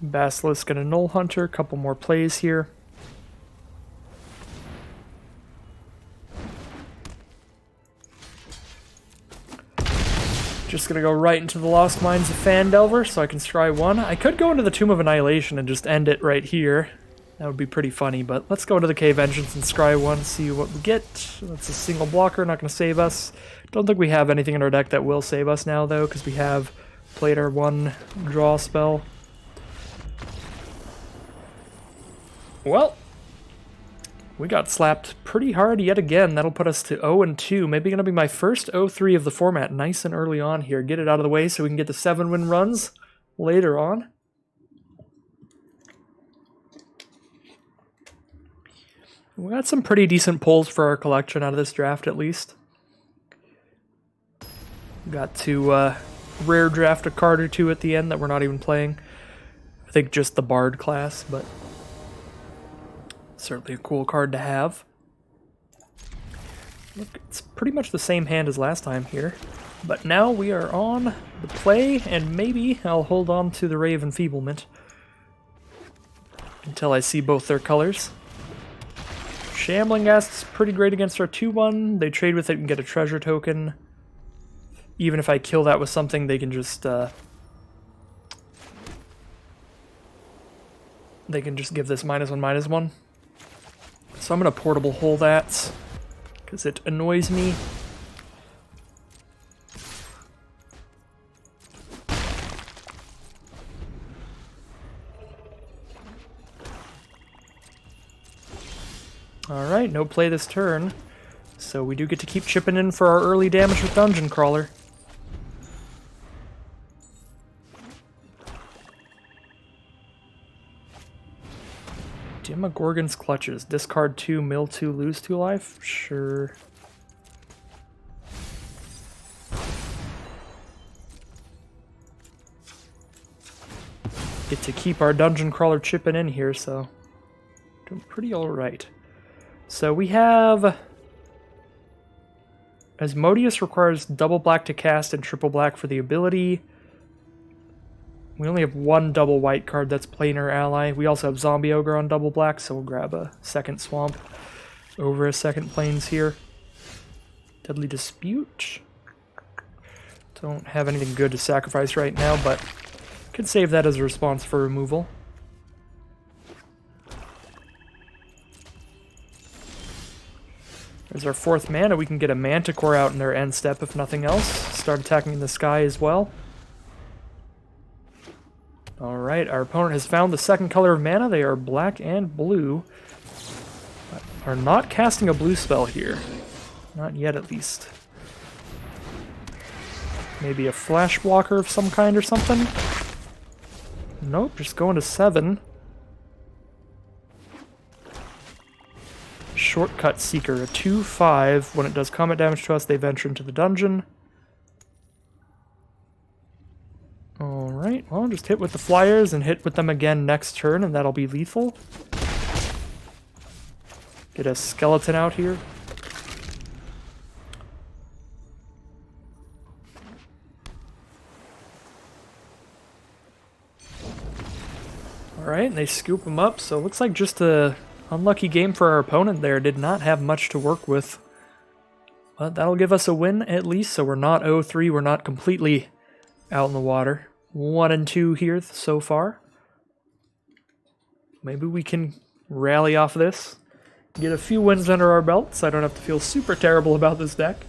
A: Basilisk and a Null Hunter, couple more plays here. Just gonna go right into the Lost Mines of Phandelver so I can scry 1. I could go into the Tomb of Annihilation and just end it right here. That would be pretty funny, but let's go into the Cave Entrance and scry 1, see what we get. That's a single blocker, not gonna save us. Don't think we have anything in our deck that will save us now though, because we have played our 1 draw spell. Well, we got slapped pretty hard yet again. That'll put us to 0-2. Maybe going to be my first 0-3 of the format. Nice and early on here. Get it out of the way so we can get the 7-win runs later on. We got some pretty decent pulls for our collection out of this draft, at least. Got to rare draft a card or 2 at the end that we're not even playing. I think just the Bard class, but Certainly a cool card to have. Look, it's pretty much the same hand as last time here. But now we are on the play, and maybe I'll hold on to the Ray of Enfeeblement until I see both their colors. Shambling Ghast's pretty great against our 2-1. They trade with it and get a treasure token. Even if I kill that with something, they can just give this -1/-1. So I'm gonna portable hole that because it annoys me. Alright, no play this turn. So we do get to keep chipping in for our early damage with Dungeon Crawler. Demogorgon's Clutches. Discard 2, mill 2, lose 2 life? Sure. Get to keep our Dungeon Crawler chipping in here, so doing pretty alright. So we have... Asmodeus requires double black to cast and triple black for the ability. We only have one double white card that's planar ally. We also have Zombie Ogre on double black, so we'll grab a second swamp over a second plains here. Deadly Dispute. Don't have anything good to sacrifice right now, but could save that as a response for removal. There's our 4th mana. We can get a Manticore out in their end step if nothing else. Start attacking in the sky as well. Alright, our opponent has found the second color of mana. They are black and blue. But are not casting a blue spell here. Not yet, at least. Maybe a flash blocker of some kind or something? Nope, just going to 7. Shortcut Seeker, a 2/5. When it does combat damage to us, they venture into the dungeon. Alright, well, just hit with the flyers and hit with them again next turn, and that'll be lethal. Get a skeleton out here. Alright, and they scoop him up, so it looks like just a unlucky game for our opponent there. Did not have much to work with. But that'll give us a win at least, so we're not 0-3, we're not completely out in the water. 1-2 here so far. Maybe we can rally off this. Get a few wins under our belts. I don't have to feel super terrible about this deck.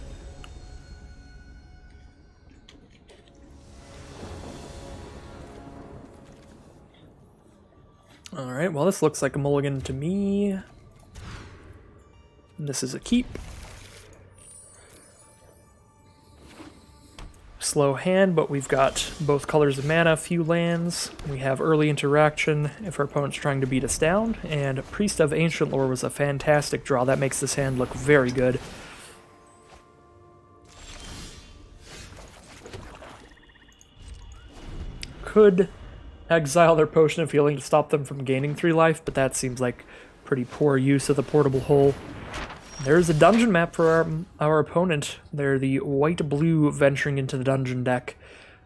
A: Alright, well this looks like a mulligan to me. And this is a keep. Slow hand, but we've got both colors of mana, few lands. We have early interaction if our opponent's trying to beat us down, and Priest of Ancient Lore was a fantastic draw. That makes this hand look very good. Could exile their Potion of Healing to stop them from gaining 3 life, but that seems like pretty poor use of the portable hole. There's a dungeon map for our opponent. They're the white-blue venturing into the dungeon deck,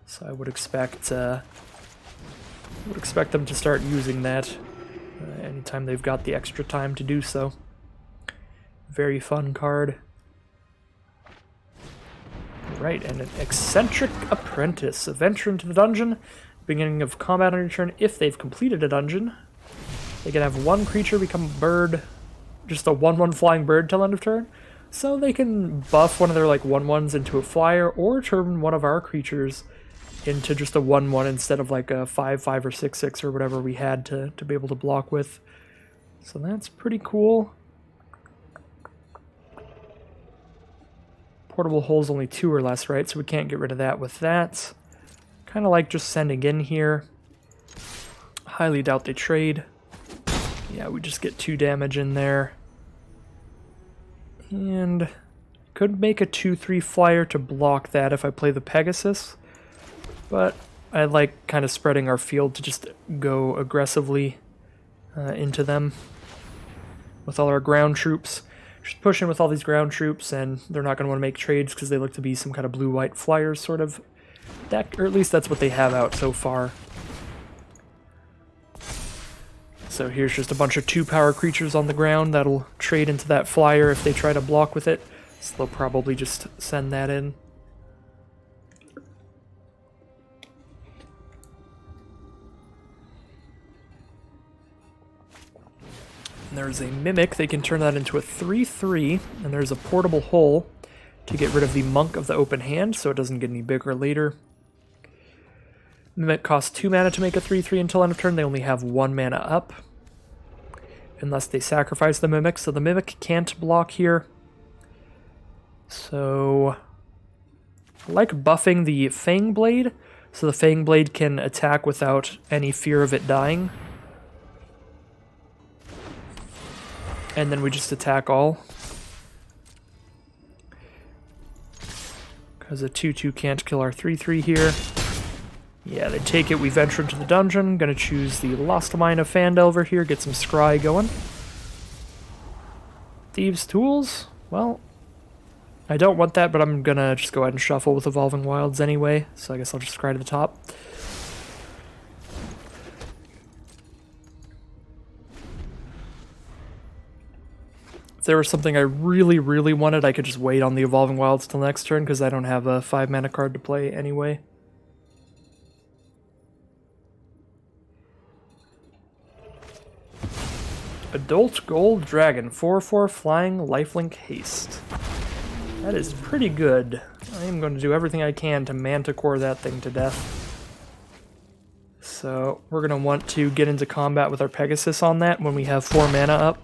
A: so I would expect them to start using that anytime they've got the extra time to do so. Very fun card. Right, and an Eccentric Apprentice. A venture into the dungeon, beginning of combat on your turn if they've completed a dungeon. They can have one creature become a bird, just a 1/1 flying bird till end of turn. So they can buff one of their like 1/1s into a flyer, or turn one of our creatures into just a 1/1 instead of like a 5/5 or 6/6 or whatever we had to be able to block with. So that's pretty cool. Portable hole's only 2 or less, right? So we can't get rid of that with that. Kind of like just sending in here. Highly doubt they trade. Yeah, we just get 2 damage in there. And could make a 2/3 flyer to block that if I play the Pegasus. But I like kind of spreading our field to just go aggressively into them. with all our ground troops. Just push in with all these ground troops, and they're not going to want to make trades because they look to be some kind of blue-white flyers sort of deck, or at least that's what they have out so far. So here's just a bunch of 2-power creatures on the ground that'll trade into that flyer if they try to block with it. So they'll probably just send that in. And there's a Mimic. They can turn that into a 3/3, and there's a portable hole to get rid of the Monk of the Open Hand so it doesn't get any bigger later. Mimic costs 2 mana to make a 3/3 until end of turn. They only have 1 mana up, unless they sacrifice the Mimic, so the Mimic can't block here. So I like buffing the Fang Blade, so the Fang Blade can attack without any fear of it dying. And then we just attack all. Because a 2/2 can't kill our 3/3 here. Yeah, they take it, we venture into the dungeon. Gonna choose the Lost Mine of Phandelver here, get some scry going. Thieves' Tools? Well, I don't want that, but I'm gonna just go ahead and shuffle with Evolving Wilds anyway, so I guess I'll just scry to the top. If there was something I really, really wanted, I could just wait on the Evolving Wilds till next turn, because I don't have a 5 mana card to play anyway. Adult Gold Dragon, 4/4 Flying Lifelink Haste. That is pretty good. I am going to do everything I can to Manticore that thing to death. So we're going to want to get into combat with our Pegasus on that when we have 4 mana up.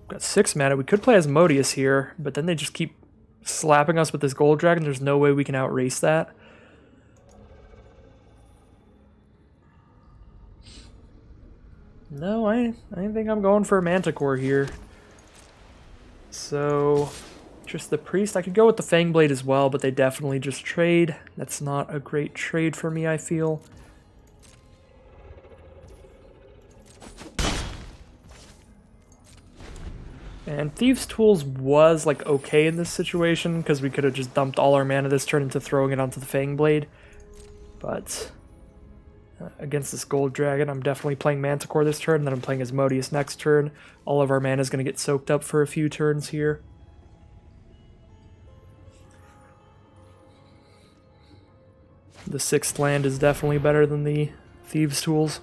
A: Got 6 mana. We could play Asmodeus here, but then they just keep slapping us with this Gold Dragon. There's no way we can outrace that. No, I think I'm going for a Manticore here. So, just the Priest. I could go with the Fangblade as well, but they definitely just trade. That's not a great trade for me, I feel. And Thieves' Tools was, like, okay in this situation, because we could have just dumped all our mana this turn into throwing it onto the Fangblade. But against this Gold Dragon, I'm definitely playing Manticore this turn, then I'm playing Asmodeus next turn. All of our mana is going to get soaked up for a few turns here. The 6th land is definitely better than the Thieves' Tools.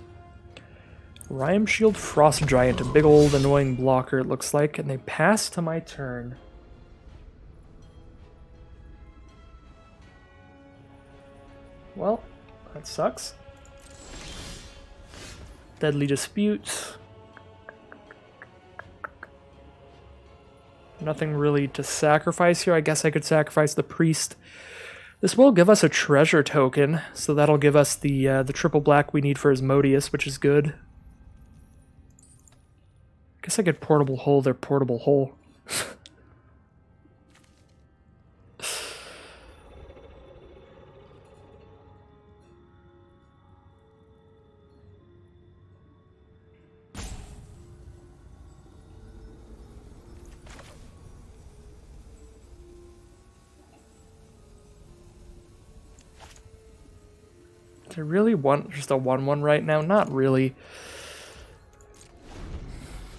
A: Rime Shield Frost Giant, a big old annoying blocker it looks like, and they pass to my turn. Well, that sucks. Deadly Dispute. Nothing really to sacrifice here. I guess I could sacrifice the Priest. This will give us a treasure token, so that'll give us the triple black we need for Asmodeus, which is good. I guess I could Portable Hole their Portable Hole. Do I really want just a 1/1 right now? Not really.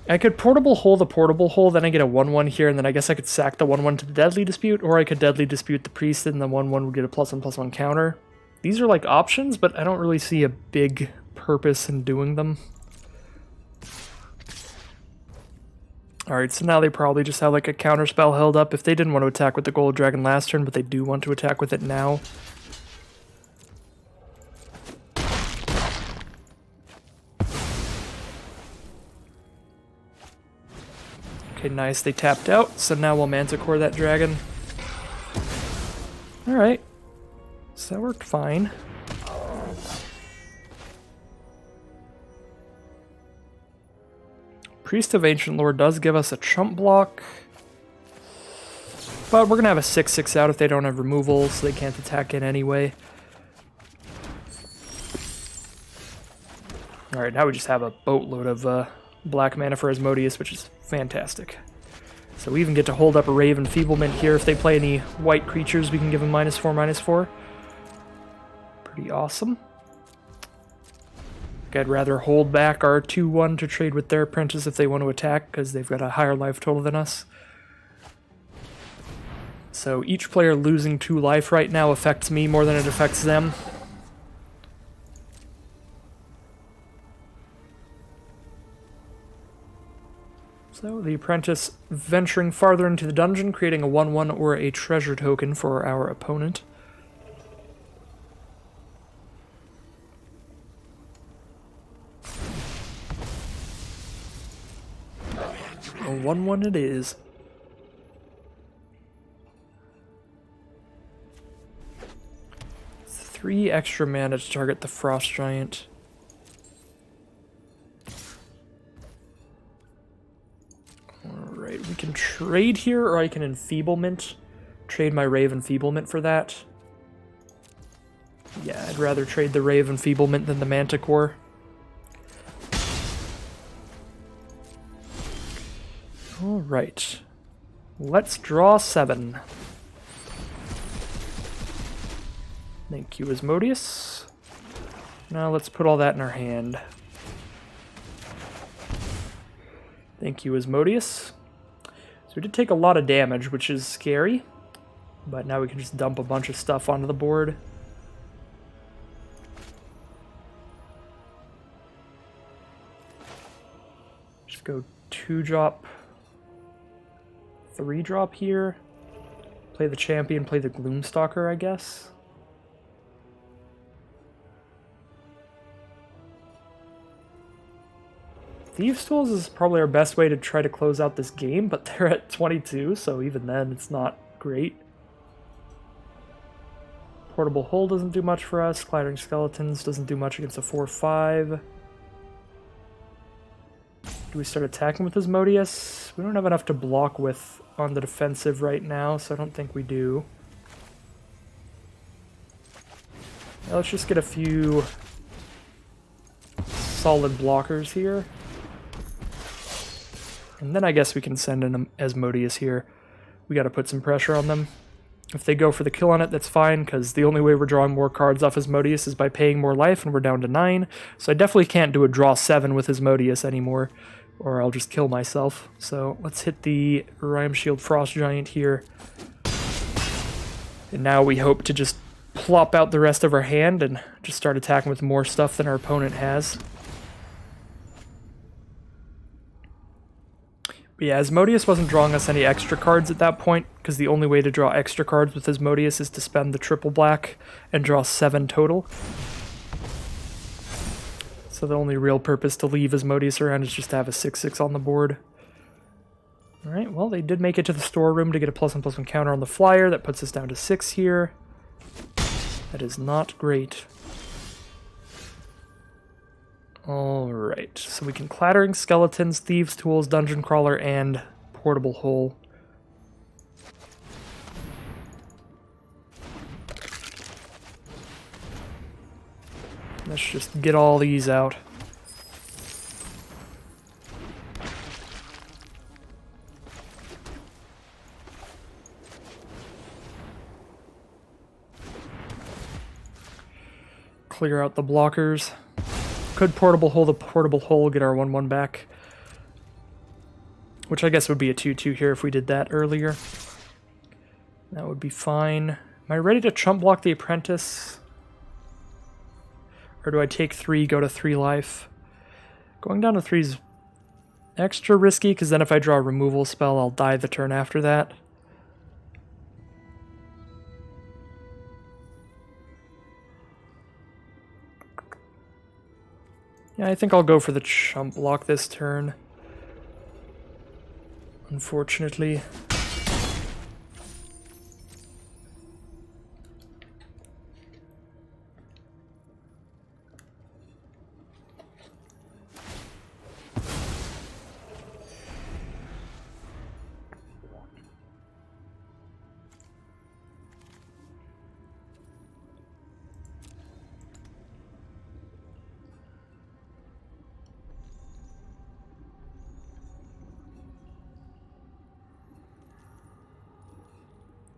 A: I could Portable Hole the Portable Hole, then I get a 1/1 here, and then I guess I could sack the 1/1 to the Deadly Dispute, or I could Deadly Dispute the Priest, and the 1/1 would get a +1/+1 counter. These are like options, but I don't really see a big purpose in doing them. Alright, so now they probably just have like a counter spell held up if they didn't want to attack with the Gold Dragon last turn, but they do want to attack with it now. Okay, nice, they tapped out, so now we'll Manticore that dragon. Alright, so that worked fine. Priest of Ancient Lore does give us a chump block, but we're going to have a 6/6 out if they don't have removal, so they can't attack in anyway. Alright, now we just have a boatload of black mana for Asmodeus, which is fantastic. So we even get to hold up a Rave Enfeeblement here. If they play any white creatures, we can give them -4/-4. Pretty awesome. I'd rather hold back our 2/1 to trade with their apprentice if they want to attack, because they've got a higher life total than us. So each player losing 2 life right now affects me more than it affects them. So the apprentice venturing farther into the dungeon, creating a 1/1 or a treasure token for our opponent. A 1/1 it is. It's 3 extra mana to target the Frost Giant. Alright, we can trade here, or I can Enfeeblement. Trade my Rave Enfeeblement for that. Yeah, I'd rather trade the Rave Enfeeblement than the Manticore. Alright. Let's draw 7. Thank you, Asmodeus. Now let's put all that in our hand. Thank you, Asmodeus. So we did take a lot of damage, which is scary. But now we can just dump a bunch of stuff onto the board. Just go 2-drop, 3-drop here. Play the champion, play the Gloomstalker, I guess. Thieves' Tools is probably our best way to try to close out this game, but they're at 22, so even then it's not great. Portable Hole doesn't do much for us. Clattering Skeletons doesn't do much against a 4/5. Do we start attacking with Asmodeus? We don't have enough to block with on the defensive right now, so I don't think we do. Now let's just get a few solid blockers here. And then I guess we can send in Asmodeus here. We gotta put some pressure on them. If they go for the kill on it, that's fine, because the only way we're drawing more cards off Asmodeus is by paying more life, and we're down to 9. So I definitely can't do a draw 7 with Asmodeus anymore, or I'll just kill myself. So let's hit the Rime Shield Frost Giant here. And now we hope to just plop out the rest of our hand and just start attacking with more stuff than our opponent has. But yeah, Asmodeus wasn't drawing us any extra cards at that point, because the only way to draw extra cards with Asmodeus is to spend the triple black and draw 7 total. So the only real purpose to leave Asmodeus around is just to have a 6/6 on the board. Alright, well, they did make it to the storeroom to get a +1/+1 counter on the flyer. That puts us down to 6 here. That is not great. Alright, so we can Clattering Skeletons, Thieves' Tools, Dungeon Crawler, and Portable Hole. Let's just get all these out. Clear out the blockers. Could Portable Hole the Portable Hole, get our 1/1 back. Which I guess would be a 2/2 here if we did that earlier. That would be fine. Am I ready to chump block the Apprentice? Or do I take 3, go to 3 life? Going down to 3 is extra risky, because then if I draw a removal spell, I'll die the turn after that. Yeah, I think I'll go for the chump block this turn. Unfortunately.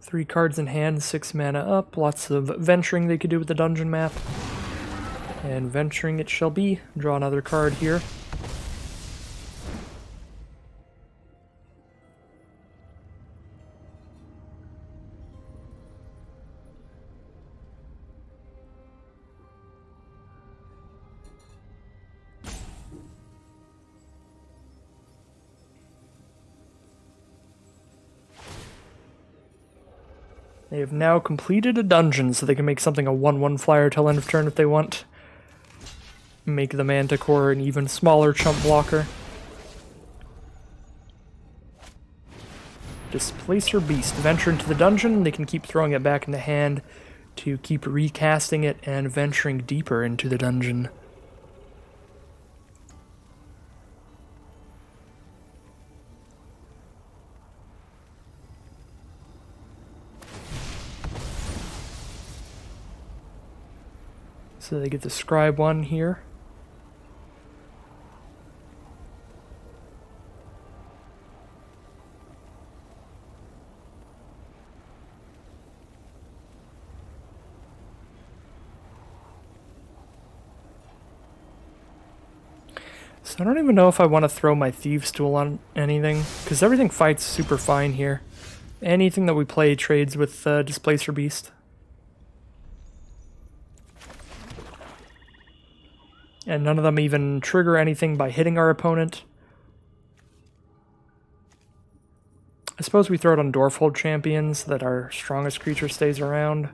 A: 3 cards in hand, 6 mana up. Lots of venturing they could do with the dungeon map. And venturing it shall be. Draw another card here. They have now completed a dungeon, so they can make something a 1/1 flyer till end of turn if they want. Make the Manticore an even smaller chump blocker. Displacer Beast. Venture into the dungeon, they can keep throwing it back in the hand to keep recasting it and venturing deeper into the dungeon. So they get the Scribe one here. So I don't even know if I want to throw my Thieves' Tool on anything, because everything fights super fine here. Anything that we play trades with Displacer Beast. And none of them even trigger anything by hitting our opponent. I suppose we throw it on Dwarfhold Champions so that our strongest creature stays around.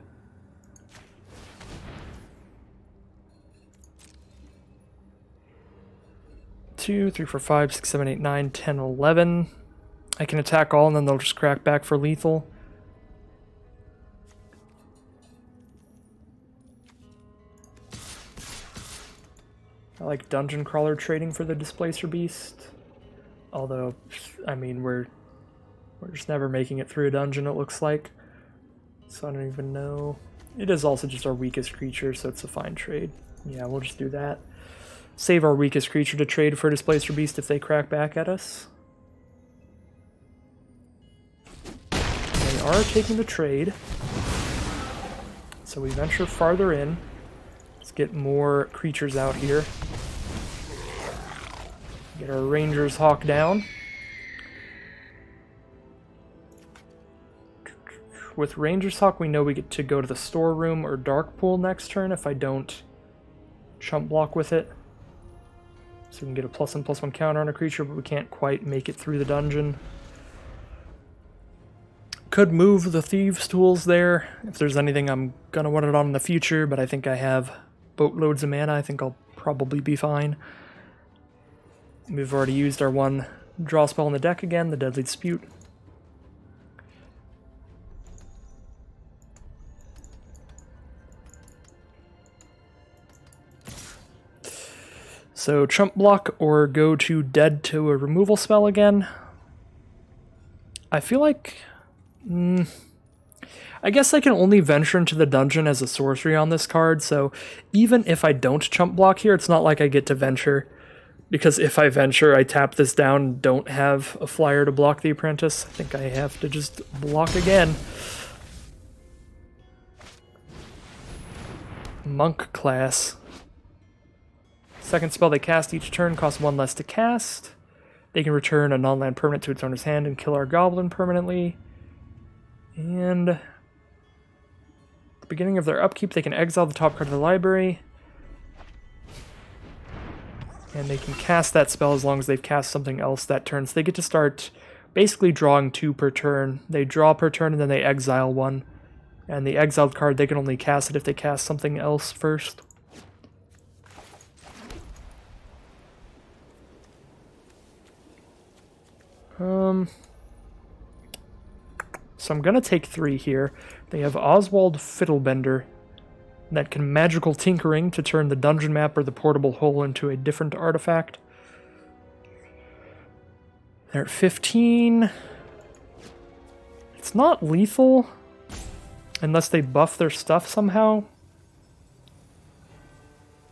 A: Two, 3, 4, 5, 6, 7, 8, 9, 10, 11. I can attack all and then they'll just crack back for lethal. I like Dungeon Crawler trading for the Displacer Beast. Although, I mean, we're just never making it through a dungeon, it looks like. So I don't even know. It is also just our weakest creature, so it's a fine trade. Yeah, we'll just do that. Save our weakest creature to trade for Displacer Beast if they crack back at us. They are taking the trade. So we venture farther in. Let's get more creatures out here. Get our Ranger's Hawk down. With Ranger's Hawk, we know we get to go to the storeroom or Dark Pool next turn if I don't chump block with it. So we can get a +1/+1 counter on a creature, but we can't quite make it through the dungeon. Could move the Thieves' Tools there if there's anything I'm gonna want it on in the future, but I think I have boatloads of mana. I think I'll probably be fine. We've already used our one draw spell in the deck again, the Deadly Dispute. So chump block or go to dead to a removal spell again. I feel like... I guess I can only venture into the dungeon as a sorcery on this card, so even if I don't chump block here, it's not like I get to venture. Because if I venture, I tap this down and don't have a flyer to block the Apprentice. I think I have to just block again. Monk class. Second spell they cast each turn costs 1 less to cast. They can return a non-land permanent to its owner's hand and kill our goblin permanently. And at the beginning of their upkeep, they can exile the top card of the library. And they can cast that spell as long as they've cast something else that turn. So they get to start basically drawing 2 per turn. They draw per turn and then they exile 1. And the exiled card, they can only cast it if they cast something else first. So I'm gonna take 3 here. They have Oswald Fiddlebender that can magical tinkering to turn the dungeon map or the portable hole into a different artifact. They're at 15. It's not lethal unless they buff their stuff somehow.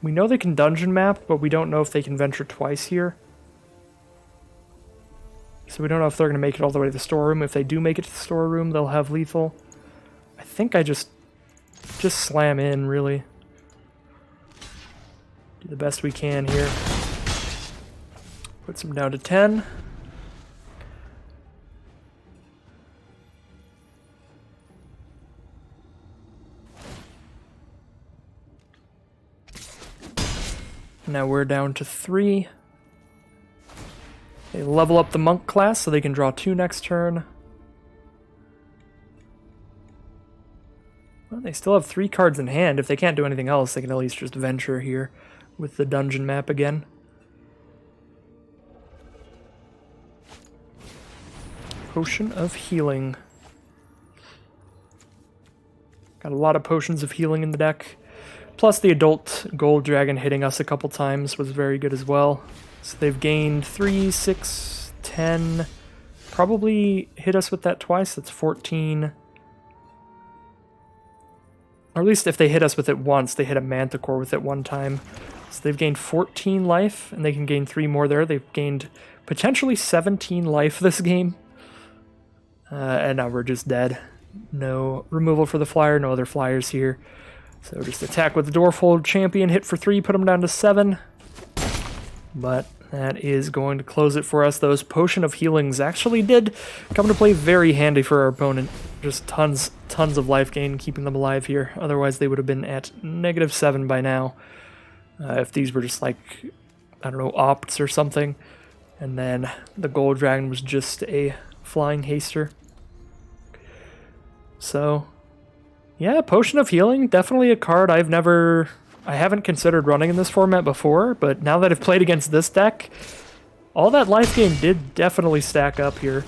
A: We know they can dungeon map, but we don't know if they can venture twice here. So we don't know if they're going to make it all the way to the storeroom. If they do make it to the storeroom, they'll have lethal. think I just slam in, really. Do the best we can here. Puts him down to 10. Now we're down to 3. They level up the monk class so they can draw 2 next turn. Well, they still have 3 cards in hand. If they can't do anything else, they can at least just venture here with the dungeon map again. Potion of Healing. Got a lot of potions of healing in the deck. Plus the adult gold dragon hitting us a couple times was very good as well. So they've gained 3, 6, 10. Probably hit us with that twice. That's 14. Or at least if they hit us with it once, they hit a Manticore with it one time. So they've gained 14 life, and they can gain 3 more there. They've gained potentially 17 life this game. And now we're just dead. No removal for the flyer, no other flyers here. So just attack with the Dwarfhold Champion, hit for 3, put them down to 7. But that is going to close it for us. Those Potion of Healings actually did come to play very handy for our opponent. Just tons of life gain keeping them alive here. Otherwise they would have been at -7 by now. If these were just like, I don't know, opts or something. And then the Gold Dragon was just a flying haster. So, yeah, Potion of Healing, definitely a card I haven't considered running in this format before, but now that I've played against this deck, all that life gain did definitely stack up here.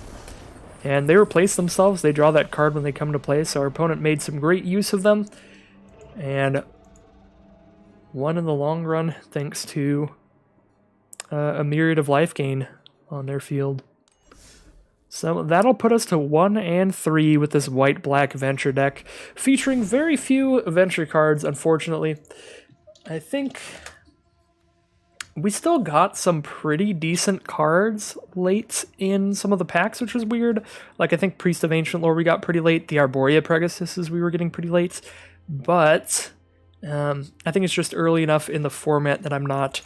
A: And they replace themselves, they draw that card when they come to play, so our opponent made some great use of them. And won in the long run thanks to a myriad of life gain on their field. So that'll put us to 1 and 3 with this white-black Venture deck, featuring very few Venture cards, unfortunately. I think we still got some pretty decent cards late in some of the packs, which was weird. Like, I think Priest of Ancient Lore we got pretty late, the Arborea Pregases we were getting pretty late, but I think it's just early enough in the format that I'm not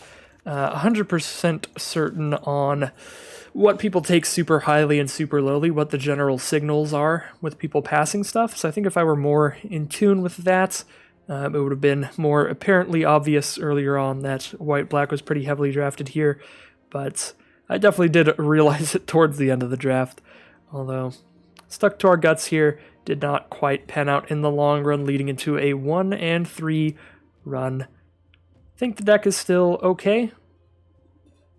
A: 100% certain on what people take super highly and super lowly, what the general signals are with people passing stuff. So I think if I were more in tune with that, it would have been more apparently obvious earlier on that white-black was pretty heavily drafted here. But I definitely did realize it towards the end of the draft. Although, stuck to our guts here, did not quite pan out in the long run, leading into a 1 and 3 run. I think the deck is still okay.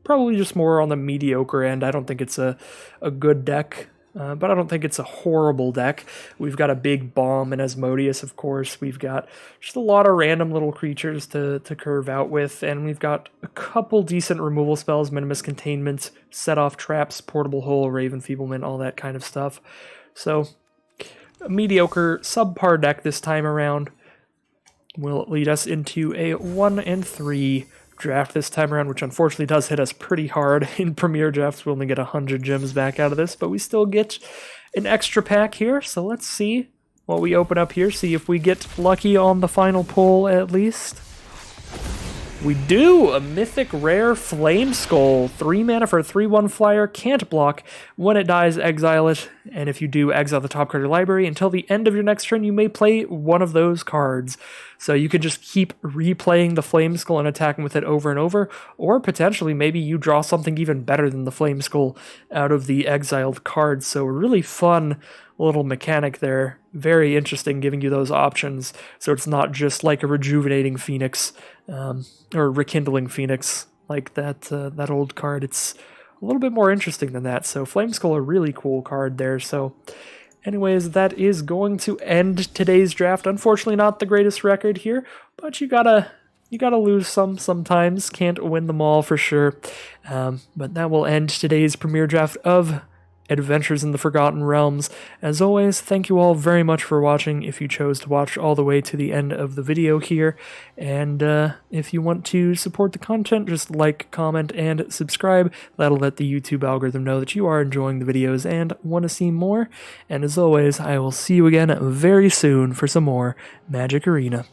A: Probably just more on the mediocre end. I don't think it's a good deck, but I don't think it's a horrible deck. We've got a big bomb in Asmodeus, of course. We've got just a lot of random little creatures to curve out with, and we've got a couple decent removal spells, Minimus Containment, Set Off Traps, Portable Hole, Raven Feeblement, all that kind of stuff. So, a mediocre, subpar deck this time around will lead us into a 1 and 3 draft this time around, which unfortunately does hit us pretty hard. In Premier Drafts, we only get 100 gems back out of this, but we still get an extra pack here, so let's see what we open up here, see if we get lucky on the final pull at least. We do! A mythic rare Flame Skull. 3 mana for a 3/1 flyer, can't block. When it dies, exile it, and if you do, exile the top card of your library. Until the end of your next turn, you may play one of those cards. So you could just keep replaying the Flame Skull and attacking with it over and over, or potentially maybe you draw something even better than the Flame Skull out of the exiled cards. So a really fun little mechanic there. Very interesting, giving you those options, so it's not just like a rejuvenating Phoenix, or rekindling Phoenix, like that old card. It's a little bit more interesting than that, so Flame Skull, a really cool card there. So anyways, that is going to end today's draft. Unfortunately, not the greatest record here, but you gotta lose some sometimes. Can't win them all for sure. But that will end today's Premier Draft of Adventures in the Forgotten Realms. As always, thank you all very much for watching if you chose to watch all the way to the end of the video here. And if you want to support the content, just like, comment, and subscribe. That'll let the YouTube algorithm know that you are enjoying the videos and want to see more. And as always, I will see you again very soon for some more Magic Arena.